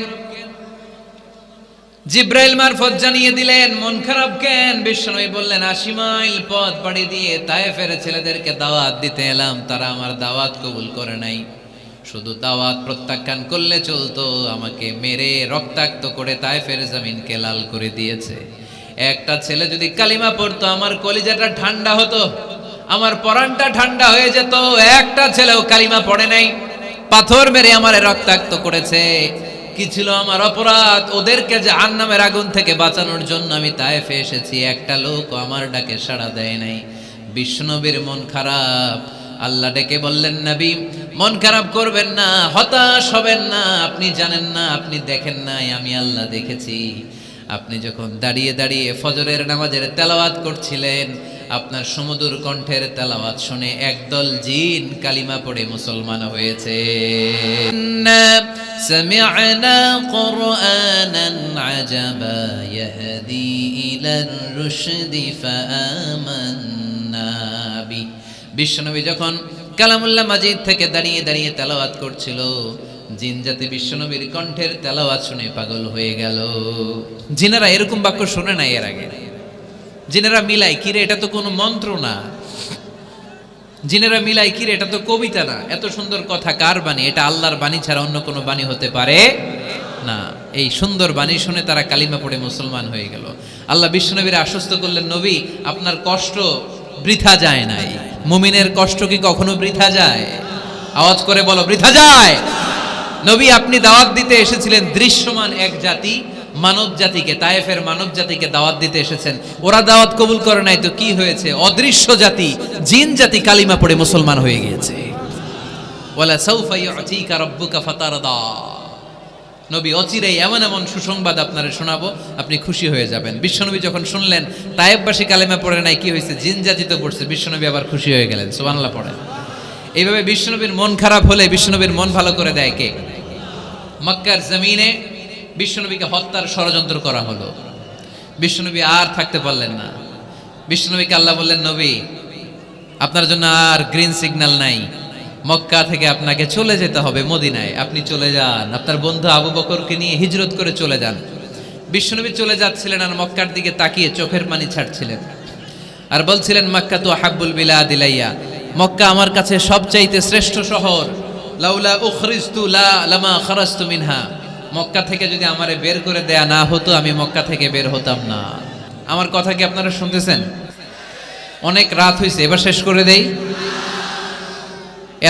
জিব্রাইল মারফত জানিয়ে দিলেন মন খারাপ কেন। বিশ্বনবী বললেন, 80 মাইল পথ পাড়ি দিয়ে তায়েফের ছেলেদেরকে দাওয়াত দিতে এলাম, তারা আমার দাওয়াত কবুল করে নাই। শুধু দাওয়াত প্রত্যাখ্যান করলে চলতো, আমাকে মেরে রক্তাক্ত করে তায়েফের জমিনকে লাল করে দিয়েছে। একটা ছেলে যদি কালিমা পড়তো আমার কলিজাটা ঠান্ডা হতো, আমার পরানটা ঠান্ডা হয়ে যেত। একটা ছেলেও কালিমা পড়ে নাই, পাথর মেরে আমারে রক্তাক্ত করেছে। কি ছিল আমার অপরাধ? ওদেরকে জাহান্নামের আগুন থেকে বাঁচানোর জন্য আমি তায়েফে এসেছি, একটা লোক আমার ডাকে সাড়া দেয় নাই। বিশ্বনবীর মন খারাপ। আল্লাহ ডেকে বললেন, নবী মন খারাপ করবেন না, হতাশ হবেন না। আপনি জানেন না, আপনি দেখেন নাই, আমি আল্লাহ দেখেছি। আপনি যখন দাঁড়িয়ে দাঁড়িয়ে ফজরের নামাজের তেলাওয়াত করছিলেন, আপনার সুমধুর কণ্ঠের তেলাওয়াত শুনে একদল জিন কালিমা পড়ে মুসলমান হয়েছে। সামি'না কুরআনান আজাবা ইয়াহদি ইলার রুশদি ফাআমান্না বি। বিশ্বনবী যখন কালামুল্লাহ মাজিদ থেকে দাঁড়িয়ে দাঁড়িয়ে তেলাওয়াত করছিল, জিন জাতি বিশ্বনবীর কণ্ঠের তেলাওয়াত শুনে পাগল হয়ে গেল। জিনেরা এরকম বাক্য শুনে নাই এর আগে। জিনেরা মিলাই, কিরে এটা তো কোনো মন্ত্র না। জিনেরা মিলাই, কিরে এটা তো কবিতা না। এত সুন্দর কথা কার বাণী? এটা আল্লাহর বাণী ছাড়া অন্য কোনো বাণী হতে পারে না। এই সুন্দর বাণী শুনে তারা কালিমা পড়ে মুসলমান হয়ে গেল। আল্লাহ বিশ্বনবীর আশ্বস্ত করলেন, নবী আপনার কষ্ট বৃথা যায় নাই। মুমিনের কষ্ট কি কখনো বৃথা যায়? আওয়াজ করে বলো, বৃথা যায়। নবী আপনি দাওয়াত দিতে এসেছিলেন দৃশ্যমান এক জাতি, মানব জাতিকে, তায়েফের মানব জাতিকে দাওয়াত দিতে এসেছেন। ওরা দাওয়াত কবুল করে নাই তো কি হয়েছে? অদৃশ্য জাতি, জিন জাতি কালিমা পড়ে মুসলমান হয়ে গিয়েছে। ওয়ালা সাউফা ইউতিকা রাব্বুকা ফাতারদা। নবী অচিরেই এমন এমন সুসংবাদ আপনারে শোনাবো, আপনি খুশি হয়ে যাবেন। বিশ্বনবী যখন শুনলেন তায়েফবাসী কালিমা পড়ে নাই, কি হয়েছে? জিন জাতি তো পড়ছে। বিশ্বনবী আবার খুশি হয়ে গেলেন। সুবহানাল্লাহ পড়েন। এইভাবে বিশ্বনবীর মন খারাপ হলে বিশ্বনবীর মন ভালো করে দেয় কে? মক্কার জমিনে বিশ্বনবীকে হত্যার ষড়যন্ত্র করা হলো। বিশ্বনবী আর থাকতে পারলেন না। বিশ্বনবীকে আল্লাহ বললেন, নবী আপনার জন্য আর গ্রিন সিগন্যাল নাই, মক্কা থেকে আপনাকে চলে যেতে হবে মদিনায়। আপনি চলে যান, আপনার বন্ধু আবু বকরকে নিয়ে হিজরত করে চলে যান। বিশ্বনবী চলে যাচ্ছিলেন আর মক্কার দিকে তাকিয়ে চোখের পানি ছাড়ছিলেন আর বলছিলেন, মক্কা তো হাব্বুল বিলাদ ইলাইয়া, মক্কা আমার কাছে সবচাইতে শ্রেষ্ঠ শহর। লাউলা উখরিজতু লামা খারাজতু মিনহা, মক্কা থেকে যদি আমারে বের করে দেয়া না হতো, আমি মক্কা থেকে বের হতাম না। আমার কথা কি আপনারা শুনতেছেন? অনেক রাত হয়েছে, এবার শেষ করে দেই।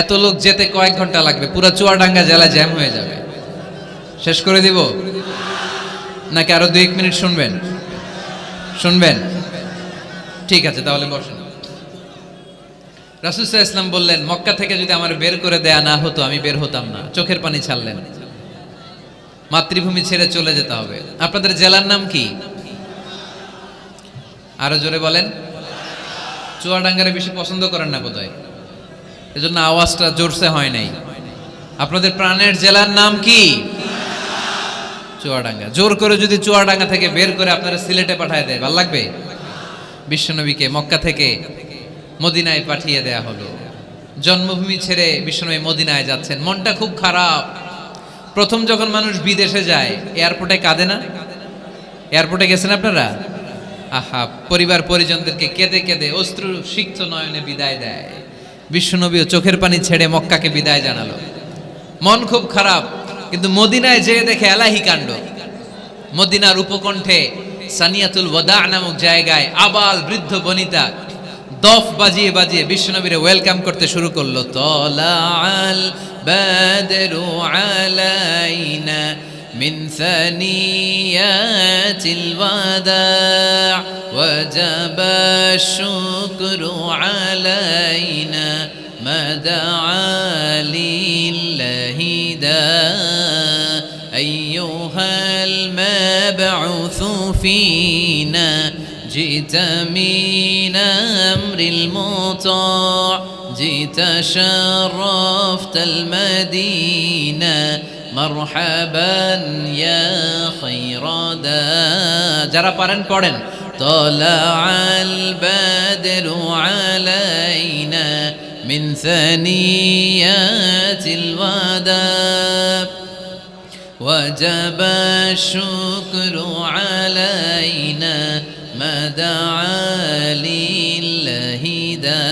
এত লোক যেতে কয়েক ঘন্টা লাগবে, পুরো চুয়াডাঙ্গা জেলা জ্যাম হয়ে যাবে। শেষ করে দিব নাকি আরো 2-1 মিনিট শুনবেন? শুনবেন? ঠিক আছে, তাহলে বসেন। রাসূল সাল্লাল্লাহু আলাইহি ওয়াসাল্লাম বললেন, মক্কা থেকে যদি আমার বের করে দেয়া না হতো, আমি বের হতাম না। চোখের পানি ছাড়লেন। মাতৃভূমি ছেড়ে চলে যেতে হবে। আপনাদের জেলার নাম কি? আরো জোরে বলেন। চুয়াডাঙ্গারে বেশি পছন্দ করেন না বোধহয়, এজন্য আওয়াজটা জোরসে হয় নাই। আপনাদের প্রাণের জেলার নাম কি? চুয়াডাঙ্গা। জোর করে যদি চুয়াডাঙ্গা থেকে বের করে আপনারা সিলেটে পাঠায় দেয়, ভালো লাগবে? বিশ্বনবীকে মক্কা থেকে মদিনায় পাঠিয়ে দেয়া হলো। জন্মভূমি ছেড়ে বিশ্বনবী মদিনায় যাচ্ছেন, মনটা খুব খারাপ। প্রথম যখন মানুষ বিদেশে যায়, এয়ারপোর্টে কাঁদে না? এয়ারপোর্টে গেছেন আপনারা? আহা, পরিবার পরিজনদেরকে কেঁদে কেঁদে অশ্রু সিক্ত নয়নে বিদায় দেয়। বিশ্বনবীও চোখের পানি ছেড়ে মক্কাকে বিদায় জানালো। মন খুব খারাপ, কিন্তু মদিনায় যেয়ে দেখে এলাহি কাণ্ড। মদিনার উপকণ্ঠে সানিয়াতুল ওয়াদা নামক জায়গায় আবাল বৃদ্ধ বনিতা দফ বাজিয়ে বাজিয়ে বিশ্বনবীরে ওয়েলকাম করতে শুরু করলো। তলাআল বাদরু আলাইনা মিন সানিয়াতিল ওয়াদা ওয়াজাবা শুকরু আলাইনা মা দাআ লিল্লাহি দা আইয়ুহাল মাবউসু ফিনা جئت من أمر المطاع جئت شرفت المدينة مرحبا يا خير دا যারা পারেন পড়েন। طلع البدر علينا من ثنيات الوداع وجب الشكر علينا ما دعا لله دا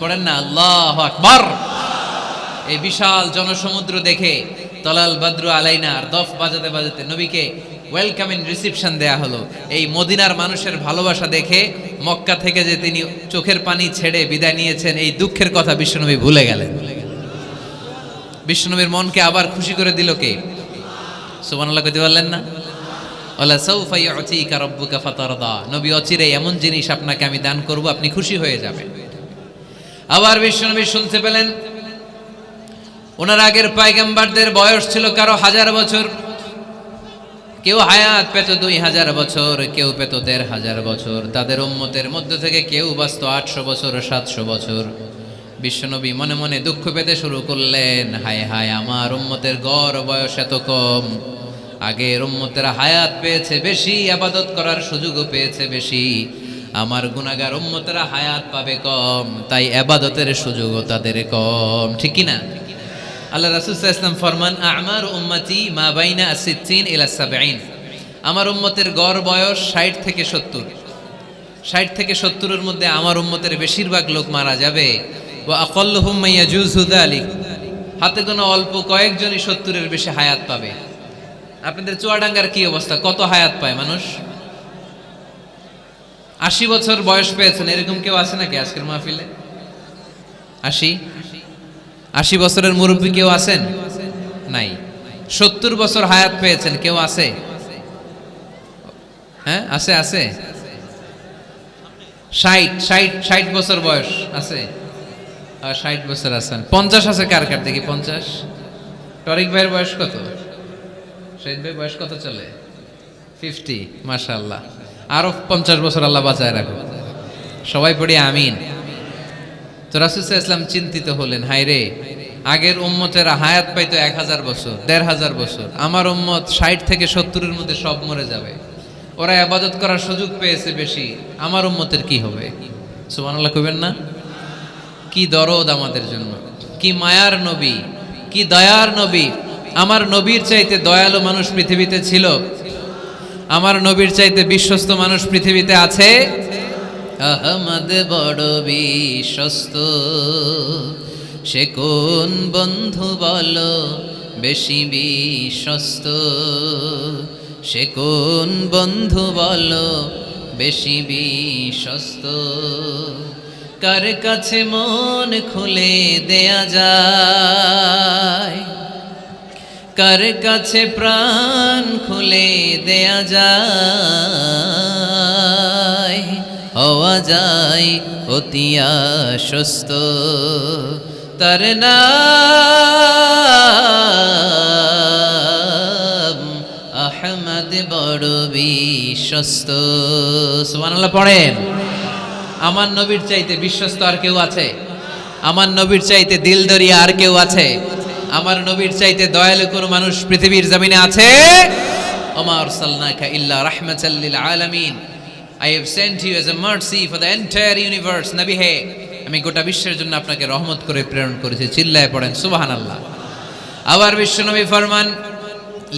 পড়েন না আল্লাহু আকবার। এই বিশাল জনসমুদ্র দেখে তলাল বদরু আলাইনা আর দফ বাজাতে বাজাতে নবীকে ওয়েলকাম ইন রিসিপশন দেয়া হলো। এই মদিনার মানুষের ভালোবাসা দেখে মক্কা থেকে যে তিনি চোখের পানি ছেড়ে বিদায় নিয়েছেন, এই দুঃখের কথা বিশ্বনবী ভুলে গেলেন। বিশ্বনবীর মনকে আবার খুশি করে দিল কে? সুবহানাল্লাহ কইতে পারলেন না? ওয়ালা সাউফা ইউতিকা রাব্বুকা ফাতারদা, নবী অচিরে এমন জিনিস আপনাকে আমি দান করব, আপনি খুশি হয়ে যাবেন। আবার বিশ্বনবী শুনতে পেলেন ওনার আগের পয়গম্বরদের বয়স ছিল কারো 1000 বছর, কেউ হায়াত পেত 2000 বছর, কেউ পেত 1500 বছর। তাদের উম্মতের মধ্যে থেকে কেউ বাঁচত 800 বছর, 700 বছর। বিশ্বনবী মনে মনে দুঃখ পেতে শুরু করলেন, হায় হায়, আমার উম্মতের গড় বয়স এত কম। আগের উম্মতেরা হায়াত পেয়েছে বেশি, ইবাদত করার সুযোগও পেয়েছে বেশি, আমার গুনাহগার উম্মতেরা হায়াত পাবে কম, তাই ইবাদতের সুযোগও তাদের কম। ঠিক কি না? আল্লাহ রাসূল সাল্লাল্লাহু আলাইহি ওয়াসাল্লাম ফরমান, আমারু উম্মতি মা বাইনা 60 ইলা 70। আমার উম্মতের গড় বয়স 60 থেকে 70। 60 থেকে 70 এর মধ্যে আমার উম্মতের বেশিরভাগ লোক মারা যাবে। ওয়া আকাল্লুহুম ইয়াজুযু যালিক, হাতে গোনা অল্প কয়েকজনই 70 এর বেশি হায়াত পাবে। আপনাদের চুয়াডাঙ্গার কি অবস্থা? কত হায়াত পায় মানুষ? 80 বছর বয়স পেয়েছেন এরকম কেউ আছে নাকি আজকের মাহফিলে? 80 বছরের মুরব্বী কেউ আছেন? নাই। 70 বছর হায়াত পেয়েছেন কেউ আছে? হ্যাঁ, আছে। 60 বছর বয়স আছে? 60 বছর আছেন। 50 আছে কার কার দেখি? 50। টরিক ভাইয়ের বয়স কত? শহীদ ভাই বয়স কত চলে? 50। মাশাআল্লাহ, আরো 50 বছর আল্লাহ বাঁচায় রাখো। সবাই পড়ি আমিন। তো রাসূল সাল্লাল্লাহু আলাইহি ওয়াসাল্লাম চিন্তিত হলেন, হায় রে, আগের উম্মতেরা হায়াত পাইতো 1000 বছর, 1500 বছর, আমার উম্মত 60 থেকে 70 এর মধ্যে সব মরে যাবে। ওরা ইবাদত করার সুযোগ পেয়েছে বেশি, আমার উম্মতের কি হবে? সুবহানাল্লাহ কইবেন না? কি দরদ আমাদের জন্য, কি মায়ার নবী, কি দয়ার নবী। আমার নবীর চাইতে দয়ালু মানুষ পৃথিবীতে ছিল? আমার নবীর চাইতে বিশ্বস্ত মানুষ পৃথিবীতে আছে? আহমদ বড় বিশ্বস্ত, সে কোন বন্ধু বলো বেশি বিশ্বস্ত, সে কোন বন্ধু বলো বেশি বিশ্বস্ত। কার কাছে মন খুলে দেয়া যায়, কার কাছে প্রাণ খুলে দেয়া যায়, হওয়া যায় অতি আশ্বস্ত। তার নাম আহমদ বড় বিশ্বস্ত। সুবহানাল্লাহ পড়েন। আমার নবীর চাইতে বিশ্বস্ত আর কেউ আছে? আমার নবীর চাইতে দিলদরিয়া আর কেউ আছে? আমার নবীর চাইতে দয়ালু কোন মানুষ পৃথিবীর জমিনে আছে? ওমা আরসালনাকা ইল্লা রাহমাতাল লিল আলামিন, I have sent you as a mercy for the entire universe. নবী হে, আমি গোটা বিশ্বের জন্য আপনাকে রহমত করে প্রেরণ করেছি। চিল্লায় পড়েন সুবহানাল্লাহ। আবার বিশ্বনবী ফরমান,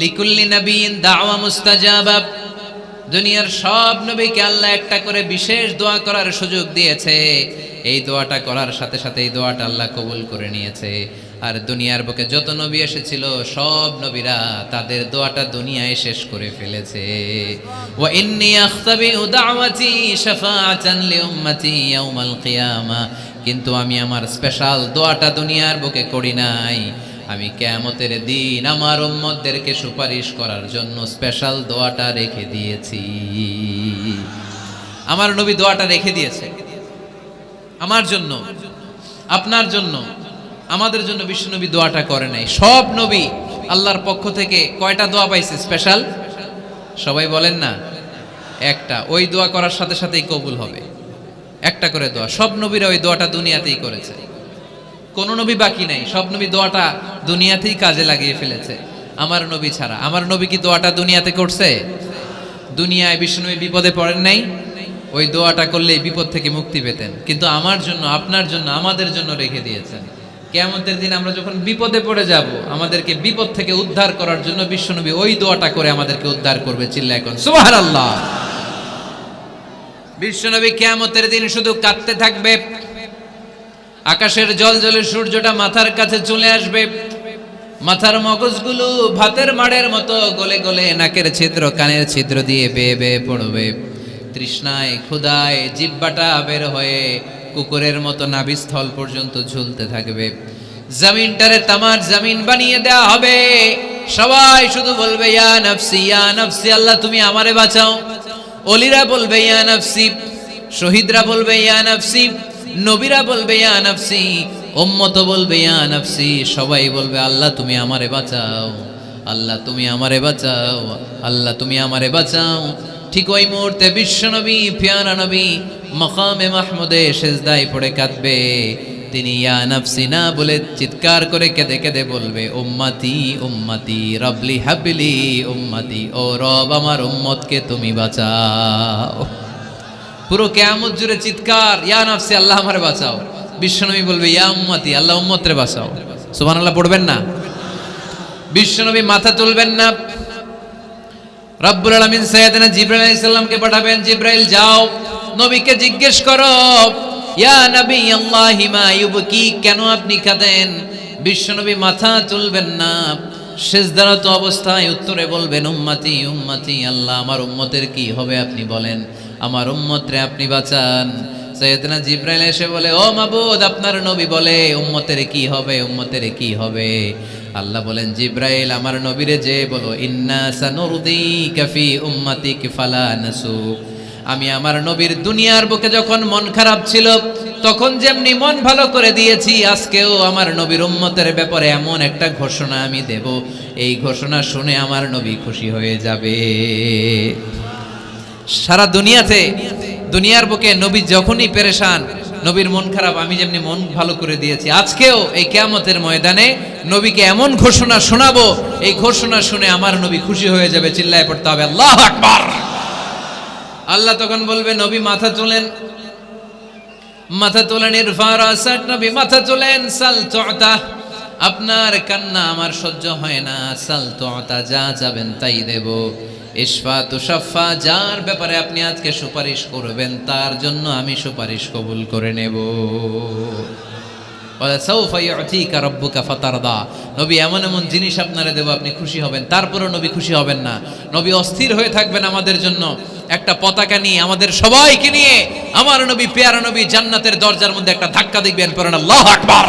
লিকুল্লি নবিয়িন দাওয়া মুস্তাজাবা। দুনিয়ার সব নবীকে আল্লাহ একটা করে বিশেষ দোয়া করার সুযোগ দিয়েছে। এই দোয়াটা করার সাথে সাথে এই দোয়াটা আল্লাহ কবুল করে নিয়েছে। আর দুনিয়ার বুকে যত নবী এসেছিল সব নবীরা তাদের দোয়াটা দুনিয়ায় শেষ করে ফেলেছে। ওয়া ইন্নী আখতাবিউ দাওয়াতি শাফাআতান লিউম্মতি ইয়াউমাল কিয়ামা, কিন্তু আমি আমার স্পেশাল দোয়াটা দুনিয়ার বুকে করি নাই, আমি কিয়ামতের দিন আমার উম্মতদেরকে সুপারিশ করার জন্য স্পেশাল দোয়াটা রেখে দিয়েছি। আমার নবী দোয়াটা রেখে দিয়েছে আমার জন্য, আপনার জন্য, আমাদের জন্য। বিশ্বনবী দোয়াটা করে নাই। সব নবী আল্লাহর পক্ষ থেকে কয়টা দোয়া পাইছে স্পেশাল? সবাই বলেন না? একটা। ওই দোয়া করার সাথে সাথেই কবুল হবে, একটা করে দোয়া। সব নবীরা ওই দোয়াটা দুনিয়াতেই করেছে, কোন নবী বাকি নাই। সব নবী দোয়াটা দুনিয়াতেই কাজে লাগিয়ে ফেলেছে, আমার নবী ছাড়া। আমার নবী কি দোয়াটা দুনিয়াতে করছে? দুনিয়ায় বিশ্বনবী বিপদে পড়েন নাই, ওই দোয়াটা করলেই বিপদ থেকে মুক্তি পেতেন। কিন্তু আমার জন্য, আপনার জন্য, আমাদের জন্য রেখে দিয়েছেন। কিয়ামতের দিন আমরা যখন বিপদে পড়ে যাব, আমাদেরকে বিপদ থেকে উদ্ধার করার জন্য বিশ্বনবী ওই দোয়াটা করে আমাদেরকে উদ্ধার করবে। চিল্লায় এখন সুবহানাল্লাহ। বিশ্বনবী কিয়ামতের দিন শুধু কাঁদতে থাকবে, আকাশের জলজলে সূর্যটা মাথার কাছে চলে আসবে, মাথার মগজগুলো ভাতের মাড়ের মতো গলে গলে নাকের ছিদ্র কানের ছিদ্র দিয়ে বেয়ে বেয়ে পড়বে। তৃষ্ণায় ক্ষুধায় জিহ্বাটা বের হয়ে কুকুরের মতো নাভিস্থল পর্যন্ত ঝুলতে থাকবে। জমিনটারে তামার জমিন বানিয়ে দেওয়া হবে, সবাই শুধু বলবে ইয়া নাফসি ইয়া নাফসি, আল্লাহ তুমি আমারে বাঁচাও। ওলিরা বলবে ইয়া নাফসি, শহীদরা বলবে ইয়া নাফসি, নবীরা বলবে ইয়া নাফসি, উম্মত বলবে ইয়া নাফসি। সবাই বলবে আল্লাহ তুমি আমারে বাঁচাও, আল্লাহ তুমি আমারে বাঁচাও, আল্লাহ তুমি আমারে বাঁচাও। ঠিক ওই মুহূর্তে বিশ্বনবী পিয়ারা নবী মাকামে মাহমুদে সেজদায় পড়ে কাঁদবে। তিনি ইয়া নাফসি না বলে চিৎকার করে কেঁদে কেঁদে বলবে উম্মতি উম্মতি রবলি হাবলি উম্মতি, ও রব আমার উম্মতকে তুমি বাঁচাও। পুরো কিয়ামত জুড়ে চিৎকার ইয়া নাফসি আল্লাহ আমারে বাঁচাও। বিশ্বনবী বলবে ইয়া উম্মতি আল্লাহ উম্মতরে বাঁচাও। সুবহানাল্লাহ পড়বেন না? বিশ্বনবী মাথা তুলবেন না। রব্বুল আলামিন সাইয়েদনা জিবরাইল আলাইহিস সালামকে পাঠাবেন, জিবরাইল যাও নবীকে জিজ্ঞেস করো ইয়া নবী আল্লাহি মা ইউবকি, কেন আপনি কাঁদেন? বিশ্বনবী মাথা তুলবেন না, সিজদারত অবস্থায় উত্তরে বলবেন উম্মতি উম্মতি, আল্লাহ আমার উম্মতের কি হবে আপনি বলেন, আমার উম্মতরে আপনি বাঁচান। সাইয়েদনা জিবরাইল এসে বলে ও মাবুদ আপনার নবী বলে উম্মতের কি হবে, উম্মতের কি হবে? আল্লাহ বলেন জিবরাইল আমার নবীরে যে বলো ইন্না সানুরদিকা ফি উম্মাতিক ফালা নাসু, আমি আমার নবীর দুনিয়ার বুকে যখন মন খারাপ ছিল তখন যেমনি মন ভালো করে দিয়েছি, আজকেও আমার নবীর উম্মতের ব্যাপারে এমন একটা ঘোষণা আমি দেব, এই ঘোষণা শুনে আমার নবী খুশি হয়ে যাবে। সারা দুনিয়াতে দুনিয়ার বুকে নবী যখনই পেরেশান, নবীর মন খারাপ, আমি যেমনি মন ভালো করে দিয়েছি, আজকেও এই কিয়ামতের ময়দানে নবীকে এমন ঘোষণা শোনাবো, এই ঘোষণা শুনে আমার নবী খুশি হয়ে যাবে। চিল্লায় পড়তে হবে আল্লাহু আকবার। আল্লাহ তখন বলবে নবী মাথা তোলেন, মাথা তোলেন, ইরফা রাসাক, নবী মাথা তোলেন, সাল তুতা, আপনার কান্না আমার সহ্য হয় না, সাল তুতা, যা চাবেন তাই দেব। ইশফা তুশাফা, যার ব্যাপারে আপনি আজকে সুপারিশ করবেন তার জন্য আমি সুপারিশ কবুল করে নেব। সাউফা ইউতিকা রাব্বুকা ফাতারদা, নবী এমন এমন জিনিস আপনারে দেব আপনি খুশি হবেন। তারপরও নবী খুশি হবেন না, নবী অস্থির হয়ে থাকবেন আমাদের জন্য। একটা পতাকা নিয়ে আমাদের সবাইকে নিয়ে আমার নবী পেয়ারা নবী জান্নাতের দরজার মধ্যে একটা ধাক্কা দিবেন, পড়েন আল্লাহু আকবার।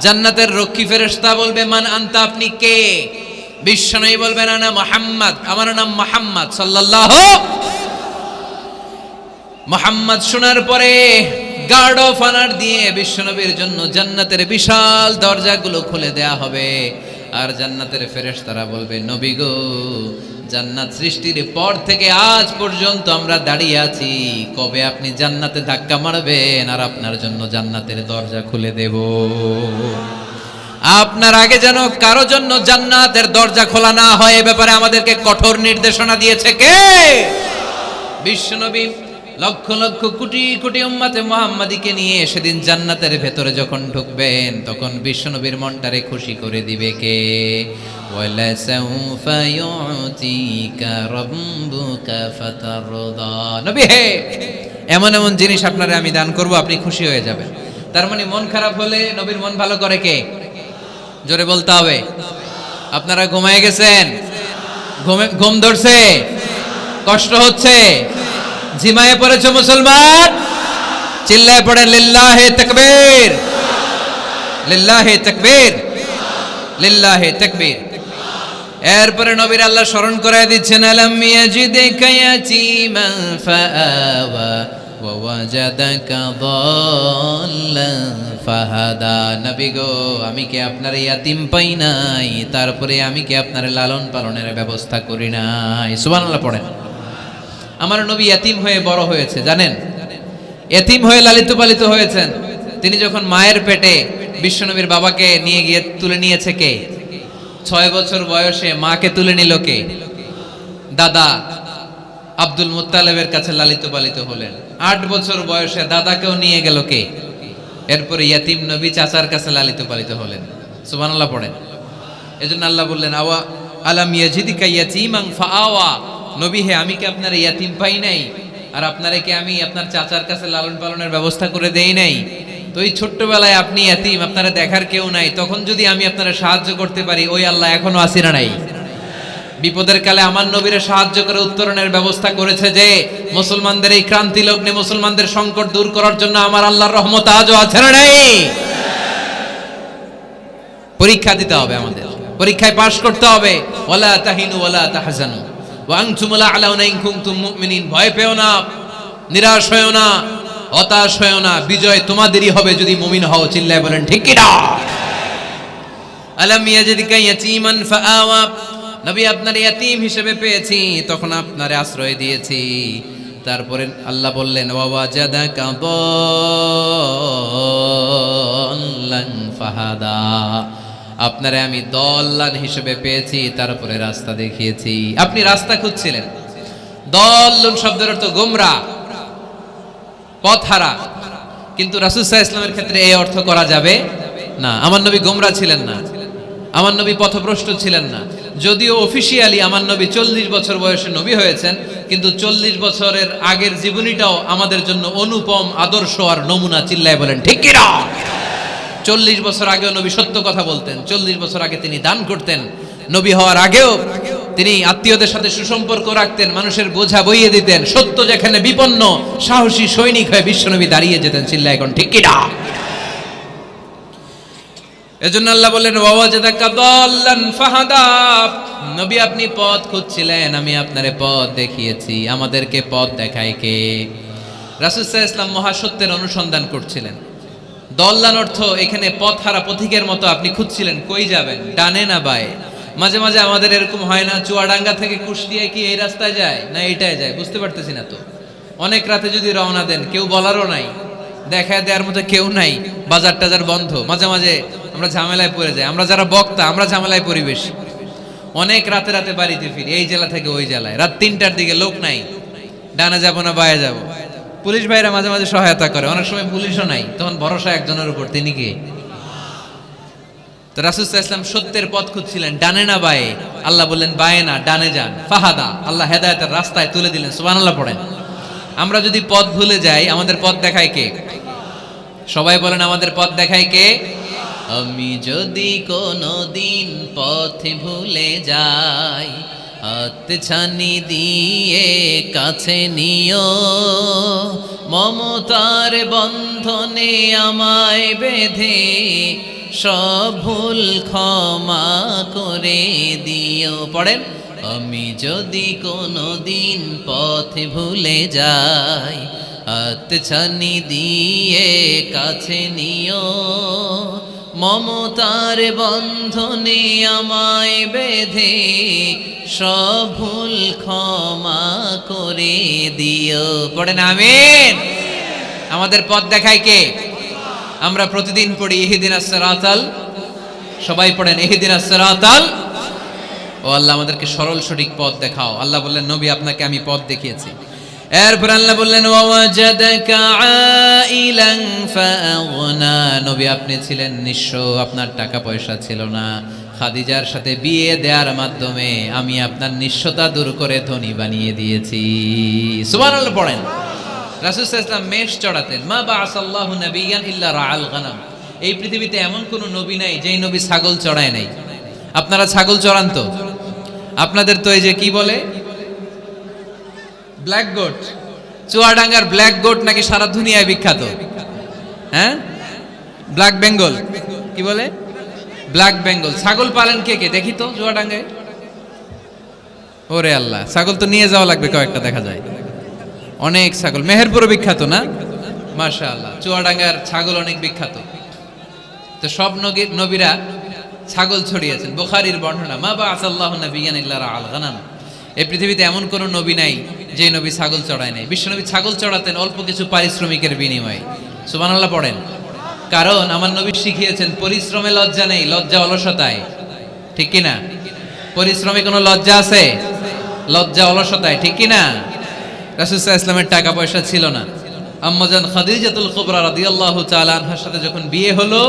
জান্নাতের রক্ষী ফেরেশতা বলবে মান আনতা, আপনি কে? বিশ্বনবী বলবেন আনা মুহাম্মদ, আমার নাম মুহাম্মদ সাল্লাল্লাহু। মুহাম্মদ শোনার পরে গার্ড অফ অনার দিয়ে বিশ্বনবীর জন্য জান্নাতের বিশাল দরজাগুলো খুলে দেয়া হবে। আর জান্নাতের ফেরেশতারা বলবে নবী গো, জান্নাত সৃষ্টির পর থেকে আজ পর্যন্ত আমরা দাঁড়িয়ে আছি, কবে আপনি জান্নাতে ধাক্কা মারবেন আর আপনার জন্য জান্নাতের দরজা খুলে দেব। আপনার আগে যেন কারো জন্য জান্নাতের দরজা খোলা না হয়, এ ব্যাপারে আমাদেরকে কঠোর নির্দেশনা দিয়েছে কে? বিশ্বনবী লক্ষ লক্ষ কোটি কোটি উম্মতে মুহাম্মাদিকে নিয়ে সেদিন জান্নাতের ভেতরে যখন ঢুকবেন তখন বিশ্বনবীর মনটারে খুশি করে দিবে কে? ওয়ালা সাউফা ইউতিকা রাব্বুকা ফাতারদা, নবী হে এমন এমন জিনিস আপনারে আমি দান করব, আপনি খুশি হয়ে যাবেন। তার মানে মন খারাপ হলে নবীর মন ভালো করে কে? জোরে বলতে হবে। আপনারা ঘুমায় গেছেন, ঘুম ধরছে, কষ্ট হচ্ছে, ঝিমায়ে পড়েছে মুসলমান, চিল্লায় পড়েন লিল্লাহে তাকবীর, লিল্লাহে তাকবীর, লিল্লাহে তাকবীর। এরপরে নবীর আল্লাহ স্মরণ করায় দিচ্ছেন আলাম ইয়াজিদিকা ইয়াতীমান ফাআওয়া ওয়া ওয়াজাদাকা দাল্লান ফাহাদা, নবী গো আমি কি আপনার ইয়াতিম পাই নাই, তারপরে আমি কি আপনার লালন পালনের ব্যবস্থা করি নাই? সুবহানাল্লাহ পড়েন। আমার নবী ইয়াতিম হয়ে বড় হয়েছে, জানেন? ইয়াতিম হয়ে লালিত পালিত হয়েছেন। তিনি যখন মায়ের পেটে বিশ্বনবীর বাবাকে নিয়ে গিয়ে তুলে নিয়েছে কে? 6 বছর বয়সে মাকে তুলে নিল কে? দাদা আব্দুল মুত্তালিবের কাছে লালিত পালিত হলেন। 8 বছর বয়সে দাদাকেও নিয়ে গেল কে? এরপরে ইয়াতিম নবী চাচার কাছে লালিত পালিত হলেন। সুবহানাল্লাহ পড়েন। এজন্য আল্লাহ বললেন আওয়া আলাম ইয়াজিদিকা ইয়াতীমান ফাআওয়া, নবী হে আমি কি আপনার ইয়াতিম পাই নাই আর আপনারে কি আমি আপনার চাচার কাছে লালন পালনের ব্যবস্থা করে দেই নাই? তো এই ছোট্টবেলায় আপনি ইয়াতিম, আপনারা দেখার কেউ নাই, তখন যদি আমি আপনারা সাহায্য করতে পারি, ওই আল্লাহ এখনো আসিনা নাই? বিপদের কালে আমার নবীরে সাহায্য করে উত্তরণের ব্যবস্থা করেছে যে, মুসলমানদের এই ক্রান্তি লগ্নে মুসলমানদের সংকট দূর করার জন্য আমার আল্লাহর রহমত আজও আছে না নাই? পরীক্ষা দিতে হবে, আমাদের পরীক্ষায় পাশ করতে হবে। ওয়ালা তাহিনু ওয়ালা তাহজানু ওয়া আনতুমুল আ'লাউনা ইন কুনতুম মুমিনিন। ভয় পেও না, নিরাশ হয়ো না, হতাশ হয়ো না, বিজয় তোমাদেরই হবে যদি মুমিন হও। চিল্লায় বলেন ঠিক কি না? আলাম ইয়াজিদকা ইয়াতীমান ফাআওয়া। নবী আপনার ইয়াতীম হিসেবে পেয়েছি, তখন আপনারে আশ্রয় দিয়েছি। তারপরে আল্লাহ বললেন ওয়াজাদাকা দাল্লান ফাহাদা। আপনারে আমি দল্লান হিসেবে পেয়েছি, তারপরে রাস্তা দেখিয়েছি। আপনি রাস্তা খুঁজছিলেন। দল্লুন শব্দের অর্থ গোমরা, পথহারা। কিন্তু রাসূল সাল্লাল্লাহু আলাইহি ওয়াসাল্লামের ক্ষেত্রে এই অর্থ করা যাবে না। আমার নবী গোমরা ছিলেন না, আমার নবী পথভ্রষ্ট ছিলেন না। যদিও অফিসিয়ালি আমার নবী 40 বছর বয়সে নবী হয়েছেন, কিন্তু 40 বছরের আগের জীবনীটাও আমাদের জন্য অনুপম আদর্শ আর নমুনা। চিল্লায় বলেন ঠিক কি না? 40 বছর আগেও নবী সত্য কথা বলতেন। 40 বছর আগে তিনি দান করতেন। নবী হওয়ার আগেও তিনি আত্মীয়দের সাথে সুসম্পর্ক রাখতেন, মানুষের বোঝা বইয়ে দিতেন। সত্য যেখানে বিপন্ন, সাহসী সৈনিক হয়ে বিশ্বনবী দাঁড়িয়ে যেতেন। চিল্লায় এখন ঠিক কি না? এজন্য আল্লাহ বললেন ওয়াজাদাকা দাল্লান ফাহাদা। নবী আপনি পথ খুঁজছিলেন, আমি আপনারে পথ দেখিয়েছি। আমাদেরকে পথ দেখায় কে? রাসূল সাল্লাল্লাহু আলাইহি ওয়াসাল্লাম মহাসত্যের অনুসন্ধান করছিলেন। দল্লান অর্থ এখানে পথহারা পথিকের মতো আপনি খুঁজছিলেন, কই যাবেন, ডানে না বায়ে। মাঝে মাঝে আমাদের এরকম হয় না, চুয়াডাঙ্গা থেকে কুষ্টিয়া কি এই রাস্তায় যায় না এইটায় যায়, বুঝতে পারতেছি না তো। অনেক রাতে যদি রওনা দেন, কেউ বলারও নাই, দেখায় দেওয়ার মতো কেউ নাই, বাজার টাজার বন্ধ। মাঝে মাঝে আমরা ঝামেলায় পড়ে যাই। আমরা যারা বক্তা, আমরা ঝামেলায় পরিবেশ। অনেক রাতে রাতে বাড়িতে ফিরি, এই জেলা থেকে ওই জেলায়, রাত 3টার দিকে, লোক নাই, ডানে যাবো না বায়ে যাবো। পুলিশ ভাইরা মাঝে মাঝে সহায়তা করে, অনেক সময় পুলিশও নাই, তখন ভরসা একজনের উপর, তিনি কে? তো রাসূল সাল্লাল্লাহু আলাইহি ওয়াসাল্লাম সত্যের পথ খুঁজছিলেন, ডানে না বায়ে। আল্লাহ বললেন বায়ে না, ডানে যান। ফাহাদা, আল্লাহ হেদায়েতের রাস্তায় তুলে দিলেন। সুবহানাল্লাহ পড়েন। আমরা যদি পথ ভুলে যাই, আমাদের পথ দেখায় কে? সবাই বলেন আমাদের পথ দেখায় কে? আমি যদি কোনোদিন পথ ভুলে যাই, হাতছানি দিয়ে কাছে নিও, মমতার বন্ধনে আমায় বেঁধে সব ভুল ক্ষমা করে দিও। পড়েন, আমি যদি কোনোদিন পথ ভুলে যাই, হাতছানি দিয়ে কাছে নিও, মমতার বন্ধনে আমায় বেঁধে সব ভুল ক্ষমা করে দিও। পড়েন আমিন। আমাদের পথ দেখায় কে? আমরা প্রতিদিন পড়ি ইহদিনাস সিরাতাল, সবাই পড়েন ইহদিনাস সিরাতাল। ও আল্লাহ আমাদেরকে সরল সঠিক পথ দেখাও। আল্লাহ বললেন নবী আপনাকে আমি পথ দেখিয়েছি। এরপর আল্লাহ বললেন ওয়াজাদাকা আইলান ফাআগনা। নবী আপনি ছিলেন নিঃস্ব, আপনার টাকা পয়সা ছিল না। খাদিজার সাথে বিয়ে দেওয়ার মাধ্যমে আমি আপনার নিঃস্বতা দূর করে ধনী বানিয়ে দিয়েছি। সুবহানাল্লাহ পড়েন। রাসূল সাল্লাল্লাহু আলাইহি ওয়াসাল্লাম মেষ চড়াতেন। মা বাআসাল্লাহু নাবিয়ান ইল্লা রাআল গানাম। এই পৃথিবীতে এমন কোন নবী নাই যেই নবী ছাগল চড়ায় নাই। আপনারা ছাগল চড়ান তো? আপনাদের তো এই যে কি বলে ব্ল্যাক গোট, চুয়াডাঙ্গার ব্ল্যাক গোট নাকি সারা দুনিয়ায় বিখ্যাত। হ্যাঁ, ব্ল্যাক বেঙ্গল, কি বলে ব্ল্যাক বেঙ্গল। ছাগল পালেন কে কে দেখি তো চুয়াডাঙ্গায়? ওরে আল্লাহ, ছাগল তো নিয়ে যাওয়া লাগবে কয়েকটা, দেখা যায় অনেক ছাগল। মেহেরপুরও বিখ্যাত না? মাশাআল্লাহ, চুয়াডাঙ্গার ছাগল অনেক বিখ্যাত। তো সব নবীরা ছাগল ছড়িয়েছেন। বুখারীর বর্ণনা, মা বাআসাল্লাহু নাবিয়ান ইল্লা রাআল গানাম। এই পৃথিবীতে এমন কোন নবী নাই যে নবী ছাগল চড়ায় নাই। বিশ্বনবী ছাগল চড়াতেন অল্প কিছু পারিশ্রমিকের বিনিময়ে। সুবহানাল্লাহ পড়েন। কারণ আমার নবী শিখিয়েছেন পরিশ্রমে লজ্জা নেই, লজ্জা অলসতায়। ঠিক কি না? পরিশ্রমে কোনো লজ্জা আছে? লজ্জা অলসতায়, ঠিক কি না? রাসূল সাল্লাল্লাহু আলাইহি ওয়াসাল্লামের টাকা পয়সা ছিল না। আম্মাজান খাদিজাতুল কুবরা রাদিয়াল্লাহু তাআলা আনহার সাথে যখন বিয়ে হলো,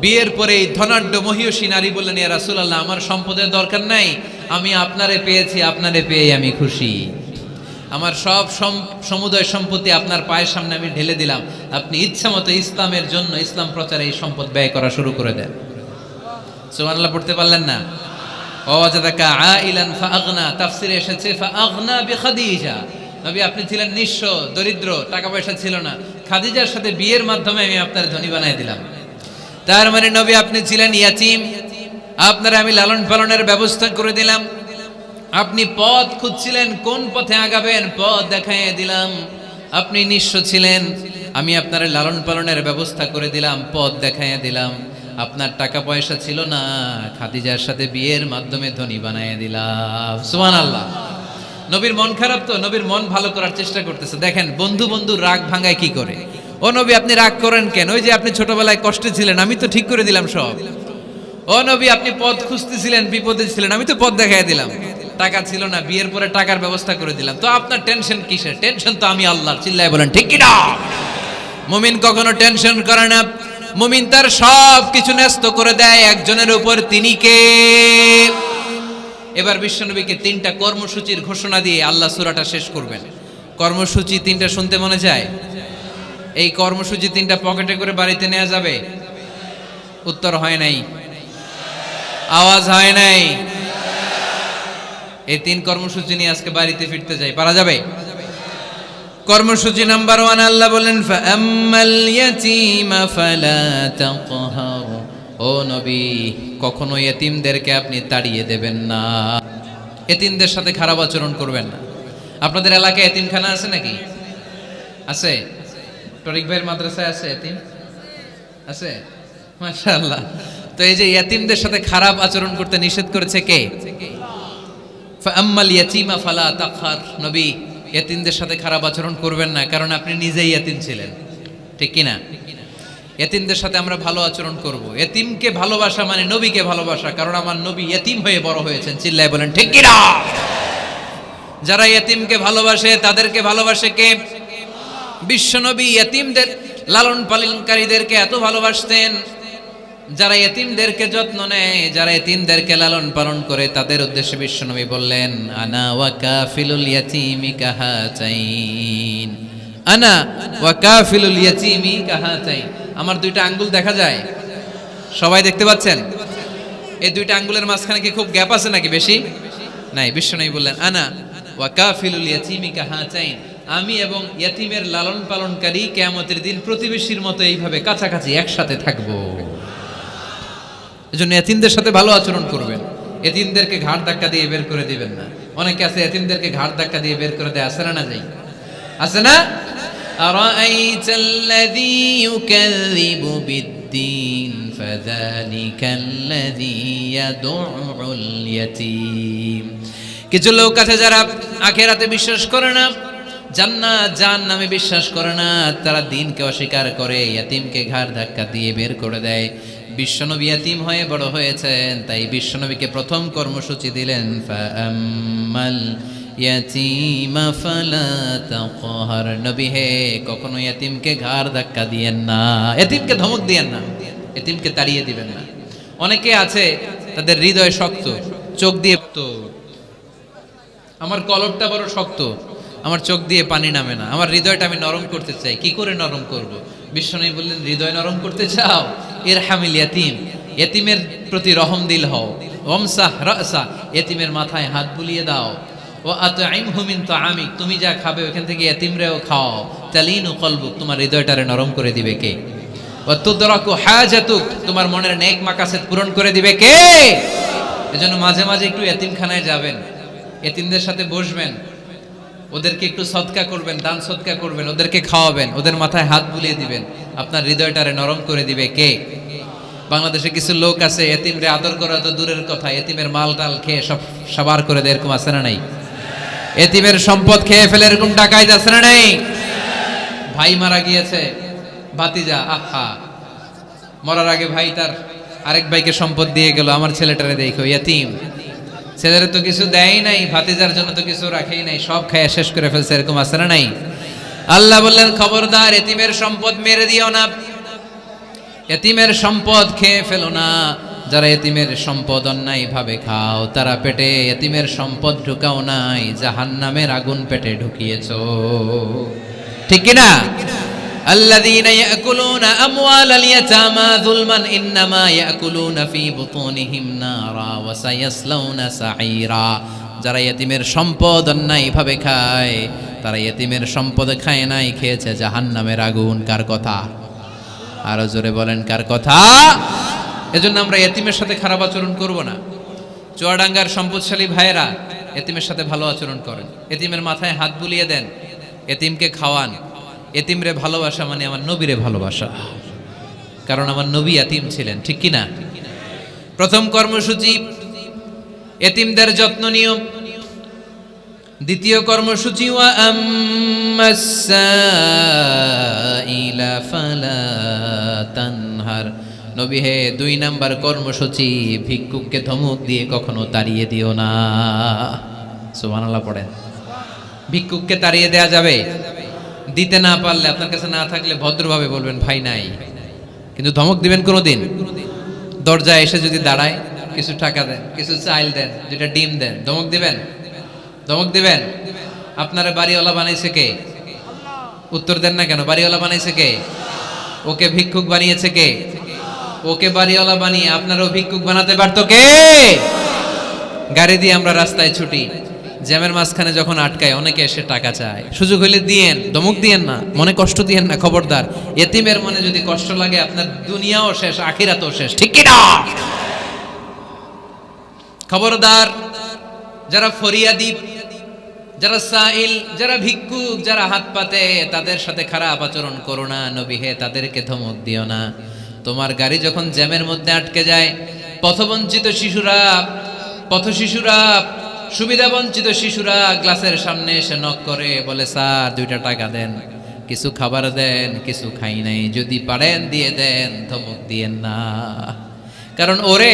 বিয়ের পরে ধনাঢ্য মহিয়সী নারী বললেন, ইয়া রাসূলুল্লাহ, আমার সম্পদের দরকার নাই, আমি আপনারে পেয়েছি, আপনারে পেয়ে আমি খুশি। আমার সব সমুদয় সম্পত্তি আপনার পায়ের সামনে আমি ঢেলে দিলাম, আপনি ইচ্ছা মতো ইসলামের জন্য, ইসলাম প্রচারে এই সম্পদ ব্যয় করা শুরু করে দেন। সুবহানাল্লাহ পড়তে পারলেন না? ওয়াজাদাকা আইলান ফাআগনা, তাফসিরে এসেছে ফাআগনা বিখাদিজা। নবী আপনি ছিলেন নিঃস্ব, দরিদ্র, টাকা পয়সা ছিল না, খাদিজার সাথে বিয়ের মাধ্যমে আমি আপনার ধনী বানিয়ে দিলাম। তার মানে নবী আপনি ছিলেন ইয়াতীম, আপনার আমি লালন পালনের ব্যবস্থা করে দিলাম। আপনি পথ খুঁজছিলেন, কোন পথে আগাবেন, পথ দেখাইয়ে দিলাম। আপনি নিঃস্ব ছিলেন, আমি আপনার লালন পালনের ব্যবস্থা করে দিলাম, পথ দেখাইয়ে দিলাম। আপনার টাকা পয়সা ছিল না, খাদিজার সাথে বিয়ের মাধ্যমে ধনী বানাইয়ে দিলাম। সুবহানাল্লাহ। নবীর মন খারাপ তো, নবীর মন ভালো করার চেষ্টা করতেছে। দেখেন বন্ধু বন্ধুর রাগ ভাঙায় কি করে। ও নবী আপনি রাগ করেন কেন? ওই যে আপনি ছোটবেলায় কষ্টে ছিলেন, আমি তো ঠিক করে দিলাম সব। ও নবী আপনি পথ খুঁজতেছিলেন, বিপদে ছিলেন, আমি তো পথ দেখাই দিলাম। টাকা ছিল না, বিয়ের পরে টাকার ব্যবস্থা করে দিলাম। তো আপনার টেনশন কিসের? টেনশন তো আমি আল্লাহর। চিল্লায় বলেন ঠিক কি না? মুমিন কখনো টেনশন করে না। মুমিন তার সব কিছু ন্যস্ত করে দেয় একজনের উপর, তিনি কে? এবার বিশ্বনবীকে 3টা কর্মসূচির ঘোষণা দিয়ে আল্লাহ সূরাটা শেষ করবেন। কর্মসূচি 3টা শুনতে মনে যায়? এই কর্মসূচি 3টা পকেটে করে বাড়িতে নেওয়া যাবে? উত্তর হয় নাই, আওয়াজ হয় নাই। এই 3 কর্মসূচি নিয়ে আজকে বাড়িতে ফিরতে যাই, পারা যাবে? কর্মসূচি নাম্বার 1, আল্লাহ বলেন ফাআম্মাল ইয়াতীমা ফালা তাকহার। ও নবী, কখনো এতিমদেরকে আপনি তাড়িয়ে দেবেন না, এতিমদের সাথে খারাপ আচরণ করবেন না। আপনাদের এলাকায় এতিমখানা আছে নাকি? আছে? টরিক ভাইয়ের মাদ্রাসায় আছে এতিম? আছে? মাশাআল্লাহ। তো এই যে এতিমদের সাথে খারাপ আচরণ করতে নিষেধ করেছে কে? ফাআম্মাল ইয়াতীমা ফালা তাকহার। নবী এতিমদের সাথে খারাপ আচরণ করবেন না, কারণ আপনি নিজেই এতিম ছিলেন, ঠিক কি না? এতিমদের সাথে আমরা ভালো আচরণ করব। এতিমকে ভালোবাসা মানে নবীকে ভালোবাসা, কারণ আমার নবী এতিম হয়ে বড় হয়েছেন। চিল্লায় বলেন ঠিক কি না? যারা এতিমকে ভালোবাসে তাদেরকে ভালোবাসে কে? বিশ্বনবী এতিমদের লালন পালনকারীদেরকে এত ভালোবাসতেন। যারা এতিমদেরকে যত্ন নেয়, যারা এতিমদেরকে লালন পালন করে, তাদের উদ্দেশ্যে বিশ্বনবী বললেন আনা ওয়া কাফিলুল ইয়াতীমি কাহাতাইন। আনা ওয়া কাফিলুল ইয়াতীমি কাহাতাইন। আমার 2টা আঙ্গুল দেখা যায়? সবাই দেখতে পাচ্ছেন? এই 2টা আঙ্গুলের মাঝখানে কি খুব গ্যাপ আছে নাকি? বেশি নাই। বিশ্বনবী বললেন আনা ওয়া কাফিলুল ইয়াতীমি কাহাতাইন। আমি এবং ইয়াতীমের লালন পালনকারী কিয়ামতের দিন প্রতিবেশীর মতো এইভাবে কাছাকাছি একসাথে থাকবো। এজন্য এতিমদের সাথে ভালো আচরণ করবেন। এতিমদেরকে ঘাড় ধাক্কা দিয়ে বের করে দিবেন না। অনেকে আছে এতিমদেরকে ঘাড় ধাক্কা দিয়ে বের করে দেয়, আছে না? না যাই আছে না? আরাআইতাল্লাযী ইউকাযযিবু বিদ্দীন ফাযালিকাল্লাযী ইয়াদউল ইয়াতীম। কিছু লোক আছে যারা আখিরাতে বিশ্বাস করে না, জান্নাত জাহান্নামে বিশ্বাস করে না, তারা দিনকে অস্বীকার করে, ইয়াতীমকে ঘাড় ধাক্কা দিয়ে বের করে দেয়। বিশ্বনবী ইয়াতীম হয়ে বড় হয়েছেন, তাই বিশ্বনবীকে প্রথম কর্মসূচি দিলেন ফাআম্মাল ইয়াতীমা ফালা তাকহার। নবী হে, কখনো ইয়াতীমকে ঘাড় ধাক্কা দিয়েন না, ইয়াতীমকে ধমক দিয়েন না, ইয়াতীমকে তাড়িয়ে দিবেন না। অনেকে আছে তাদের হৃদয় শক্ত, চোখ দিয়ে তো আমার কলবটা বড় শক্ত, আমার চোখ দিয়ে পানি নামে না, আমার হৃদয়টা আমি নরম করতে চাই। কি করে নরম করব? বিশ্বনবী বললেন হৃদয় নরম করতে চাও? ইরহামিল ইয়াতীম, ইয়াতীমের প্রতি রহম দিল হও। ওমসাহ রাসা, ইয়াতীমের মাথায় হাত বুলিয়ে দাও। ও আতঈমহু মিন তাআমিক, তুমি যা খাবে ওখান থেকে ইয়াতীমরেও খাও। তালিনু কলবুক, তোমার হৃদয়টারে নরম করে দিবে কে? ওয়া তুদরাকু হাজাতুক, তোমার মনের নেক মাকাসেদ পূরণ করে দিবে কে? এজন্য মাঝে মাঝে একটু ইয়াতীমখানায় যাবেন, ইয়াতীমদের সাথে বসবেন, ওদেরকে একটু সদকা করবেন, দান সদকা করবেন, ওদেরকে খাওয়াবেন, ওদের মাথায় হাত বুলিয়ে দিবেন। আপনার হৃদয়টারে নরম করে দিবে কে? বাংলাদেশে কিছু লোক আছে এতিমরে আদর করা তো দূরের কথা, এতিমের মাল টাল খেয়ে সব সাবার করে দেয়, এরকম আছে না নাই? এতিমের সম্পদ খেয়ে ফেলে এরকম ডাকাইত আছে না নাই? ভাই মারা গিয়েছে, ভাতিজা আহা, মরার আগে ভাই তার আরেক ভাইকে সম্পদ দিয়ে গেল, আমার ছেলেটারে দেখো এতিম, ছেলের তো কিছু দেয় নাই, ভাতিজার জন্য তো কিছু রাখেই নাই, সব খেয়ে শেষ করে ফেলছে, এরকম আছে না নাই? আল্লাহ বললেন খবরদার, এতিমের সম্পদ মেরে দিও না, এতিমের সম্পদ খেয়ে ফেলো না। যারা এতিমের সম্পদ অন্যায় ভাবে খাও, তারা পেটে এতিমের সম্পদ ঢুকাও নাই, জাহান্নামের আগুন পেটে ঢুকিয়েছো, ঠিক কিনা? আল্লাযীনা ইয়াকুলুনা আমওয়ালাল ইয়াতামা যুলমান ইন্নামা ইয়াকুলুনা ফী বুতুনিহিম নারা ওয়া সায়াসলাউনা সাঈরা। যারা এতিমের সম্পদ অন্যায় ভাবে খায়, তারা এতিমের সম্পদ খায় নাই, খেয়েছে জাহান্নামের আগুন। কার কথা? আরো জোরে বলেন কার কথা? এজন্য আমরা এতিমের সাথে খারাপ আচরণ করব না। চুয়াডাঙ্গার সম্পদশালী ভাইয়েরা এতিমের সাথে ভালো আচরণ করেন, এতিমের মাথায় হাত বুলিয়ে দেন, এতিমকে খাওয়ান। এতিমরে ভালোবাসা মানে আমার নবীরে ভালোবাসা, কারণ আমার নবী এতিম ছিলেন, ঠিক কি না? প্রথম কর্মসূচি এতিমদের যত্ন নিও। দ্বিতীয় কর্মসূচি ওয়া আম্মাস সাইলা ফালা তানহার। নবী হে, 2 নাম্বার কর্মসূচি, ভিক্ষুককে ধমক দিয়ে কখনো তাড়িয়ে দিও না। সুবহানাল্লাহ পড়েন। ভিক্ষুককে তাড়িয়ে দেয়া যাবে? দিতে না পারলে, আপনার কাছে না থাকলে ভদ্রভাবে বলবেন ভাই নাই, কিন্তু ধমক দিবেন কোনোদিন? দরজায় এসে যদি দাঁড়ায়, কিছু টাকা দেন, কিছু চাইল দেন, 2টা ডিম দেন, ধমক দিবেন? ধমক দিবেন? আপনারা বাড়িওয়ালা বানাইছে কে? উত্তর দেন না কেন? বাড়িওয়ালা বানাইছে কে? ওকে ভিক্ষুক বানিয়েছে কে? ওকে বাড়িওয়ালা বানিয়ে আপনারও ভিক্ষুক বানাতে পারতো কে? গাড়ি দিয়ে আমরা রাস্তায় ছুটি, জ্যামের মাঝখানে যখন আটকায় অনেকে এসে টাকা চায়, সুযোগ হইলে দিয়েন, ধমক দিয়েন না, মনে কষ্ট দিয়েন না, খবরদার। এতিমের মনে যদি কষ্ট লাগে, আপনার দুনিয়াও শেষ, আখিরাতও শেষ, ঠিক কি না? খবরদার। যারা ফরিয়াদি, যারা সাইল, যারা ভিক্ষুক, যারা হাত পাতে, তাদের সাথে খারাপ আচরণ করো না। নবী হে, তাদেরকে ধমক দিও না। তোমার গাড়ি যখন জ্যামের মধ্যে আটকে যায়, পথবঞ্চিত শিশুরা, সুবিধা বঞ্চিত শিশুরা গ্লাসের সামনে এসে নক করে, বলে স্যার 2টা টাকা দেন, কিছু খাবার দেন, কিছু খাই নাই, যদি পারেন দিয়ে দেন, ধমক দিয়েন না। কারণ ওরে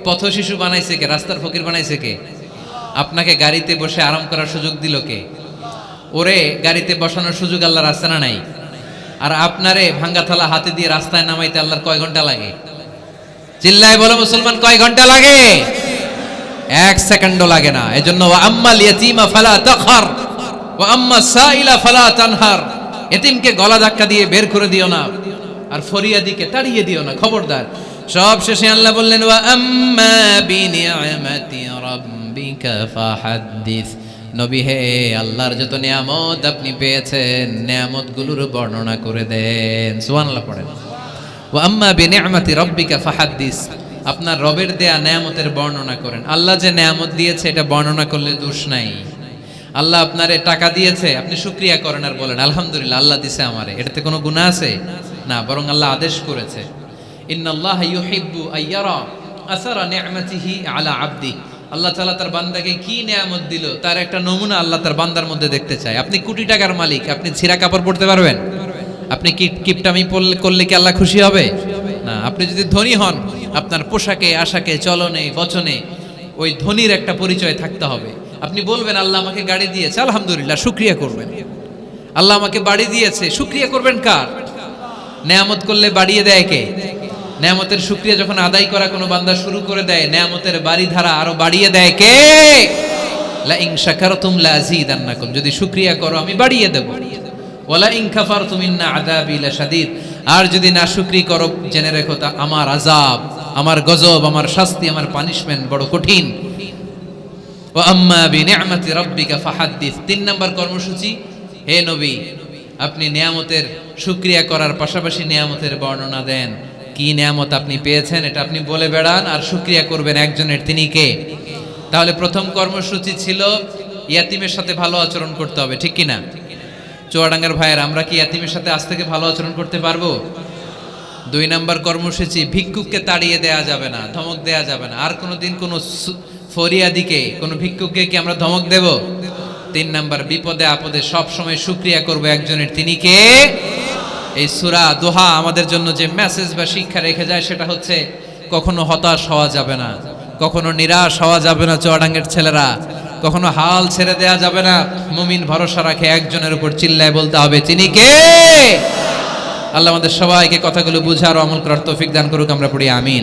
পথ শিশু বানাইছে কে? রাস্তার ফকির বানাইছে কে? আপনাকে গাড়িতে বসে আরাম করার সুযোগ দিল কে? ওরে গাড়িতে বসানোর সুযোগ আল্লাহর আছে না নাই? আর আপনারে ভাঙ্গা থালা হাতে দিয়ে রাস্তায় নামাইতে আল্লাহর কয় ঘন্টা লাগে? চিল্লায় বলো মুসলমান, কয় ঘন্টা লাগে? 1 সেকেন্ডও লাগে না। এজন্য ওয়া আম্মাল ইয়াতীমা ফালা তাকহার ওয়া আম্মাস সাইলা ফালা তানহার। এতিমকে গলা ধাক্কা দিয়ে বের করে দিও না, আর ফরিয়াদিকে তাড়িয়ে দিও না, খবরদার। সব শেষে আল্লাহ বললেন ওয়া আম্মা বিনিআমাতি রাব্বিকা ফাহাদ্দিস। নবী হে, আল্লাহর যত নিয়ামত আপনি পেয়েছেন, নিয়ামতগুলোর বর্ণনা করে দেন। সুবহানাল্লাহ পড়েন। ওয়া আম্মা বিনিআমাতি রাব্বিকা ফাহাদ্দিস। আপনার রবের দেয়া নেয়ামতের বর্ণনা করেন। আল্লাহ যে নেয়ামত দিয়েছে এটা বর্ণনা করলে দোষ নাই। আল্লাহ আপনারে টাকা দিয়েছে, আপনি শুকরিয়া করেন আর বলেন আলহামদুলিল্লাহ, আল্লাহ দিছে আমারে, এটাতে কোনো গুনাহ আছে? না, বরং আল্লাহ আদেশ করেছে, ইন্নাল্লাহা ইউহিব্বু আইয়ারা আসারা নি'মাতিহি আলা আবদি। আল্লাহ তাআলা তার বান্দাকে কি নেয়ামত দিল তার একটা নমুনা আল্লাহ তার বান্দার মধ্যে দেখতে চায়। আপনি কোটি টাকার মালিক, আপনি ছিঁড়া কাপড় পরতে পারবেন? আপনি কিপটামি করলে কি আল্লাহ খুশি হবে? না। আপনি যদি ধনী হন, আপনার পোশাকে, আশাকে, চলনে, বচনে ওই ধনীর একটা পরিচয় থাকতে হবে। আপনি বলবেন আল্লাহ আমাকে গাড়ি দিয়েছে, আলহামদুলিল্লাহ, শুকরিয়া করবেন। আল্লাহ আমাকে বাড়ি দিয়েছে, শুকরিয়া করবেন কার? নেয়ামত করলে বাড়িয়ে দেয় কে? নেয়ামতের শুকরিয়া যখন আদায় করা কোনো বান্দা শুরু করে দেয়, নেয়ামতের বাড়ি ধারা আরো বাড়িয়ে দেয় কে? লা ইন শাকারতুম লা আযীদান্নাকুম। যদি শুকরিয়া করো আমি বাড়িয়ে দেব। ওয়ালা ইন কাফারতুম ইন্না আযাবি লাশাদীদ। আর যদি নাশুকরি করো, জেনে রেখো তা আমার আযাব, আমার গজব, আমার শাস্তি, আমার পানিশমেন্ট বড় কঠিন। ওয়া আম্মা বিনিআমাতি রাব্বিকা ফাহাদ্দিস। 3 নাম্বার কর্মসূচি, হে নবী আপনি নিয়ামতের শুকরিয়া করার পাশাপাশি নিয়ামতের বর্ণনা দেন। কি নিয়ামত আপনি পেয়েছেন এটা আপনি বলে বেড়ান, আর শুকরিয়া করবেন একজনের, তিনি কে? তাহলে প্রথম কর্মসূচি ছিল ইয়াতিমের সাথে ভালো আচরণ করতে হবে, ঠিক কি না? চুয়াডাঙ্গার ভাইয়ের, আমরা কি ইয়াতিমের সাথে আজ থেকে ভালো আচরণ করতে পারবো? 2 নাম্বার কর্মসূচি, ভিক্ষুককে তাড়িয়ে দেয়া যাবে না, ধমক দেয়া যাবে না। আর কোনোদিন কোনো ফরিয়াদিকে, কোনো ভিক্ষুককে কি আমরা ধমক দেব? 3 নাম্বার, বিপদে আপদে সব সময় শুকরিয়া করব একজনের, তিনি কে? এই সূরা দোহা আমাদের জন্য যে মেসেজ বা শিক্ষা রেখে যায় সেটা হচ্ছে, কখনো হতাশ হওয়া যাবে না, কখনো নিরাশ হওয়া যাবে না। চুয়াডাঙ্গের ছেলেরা, কখনো হাল ছেড়ে দেয়া যাবে না। মুমিন ভরসা রাখে একজনের উপর, চিল্লায় বলতে হবে তিনি কে? আল্লাহ আমাদের সবাইকে কথাগুলো বুঝার ও আমল করার তৌফিক দান করুক। আমরা পড়ি আমিন।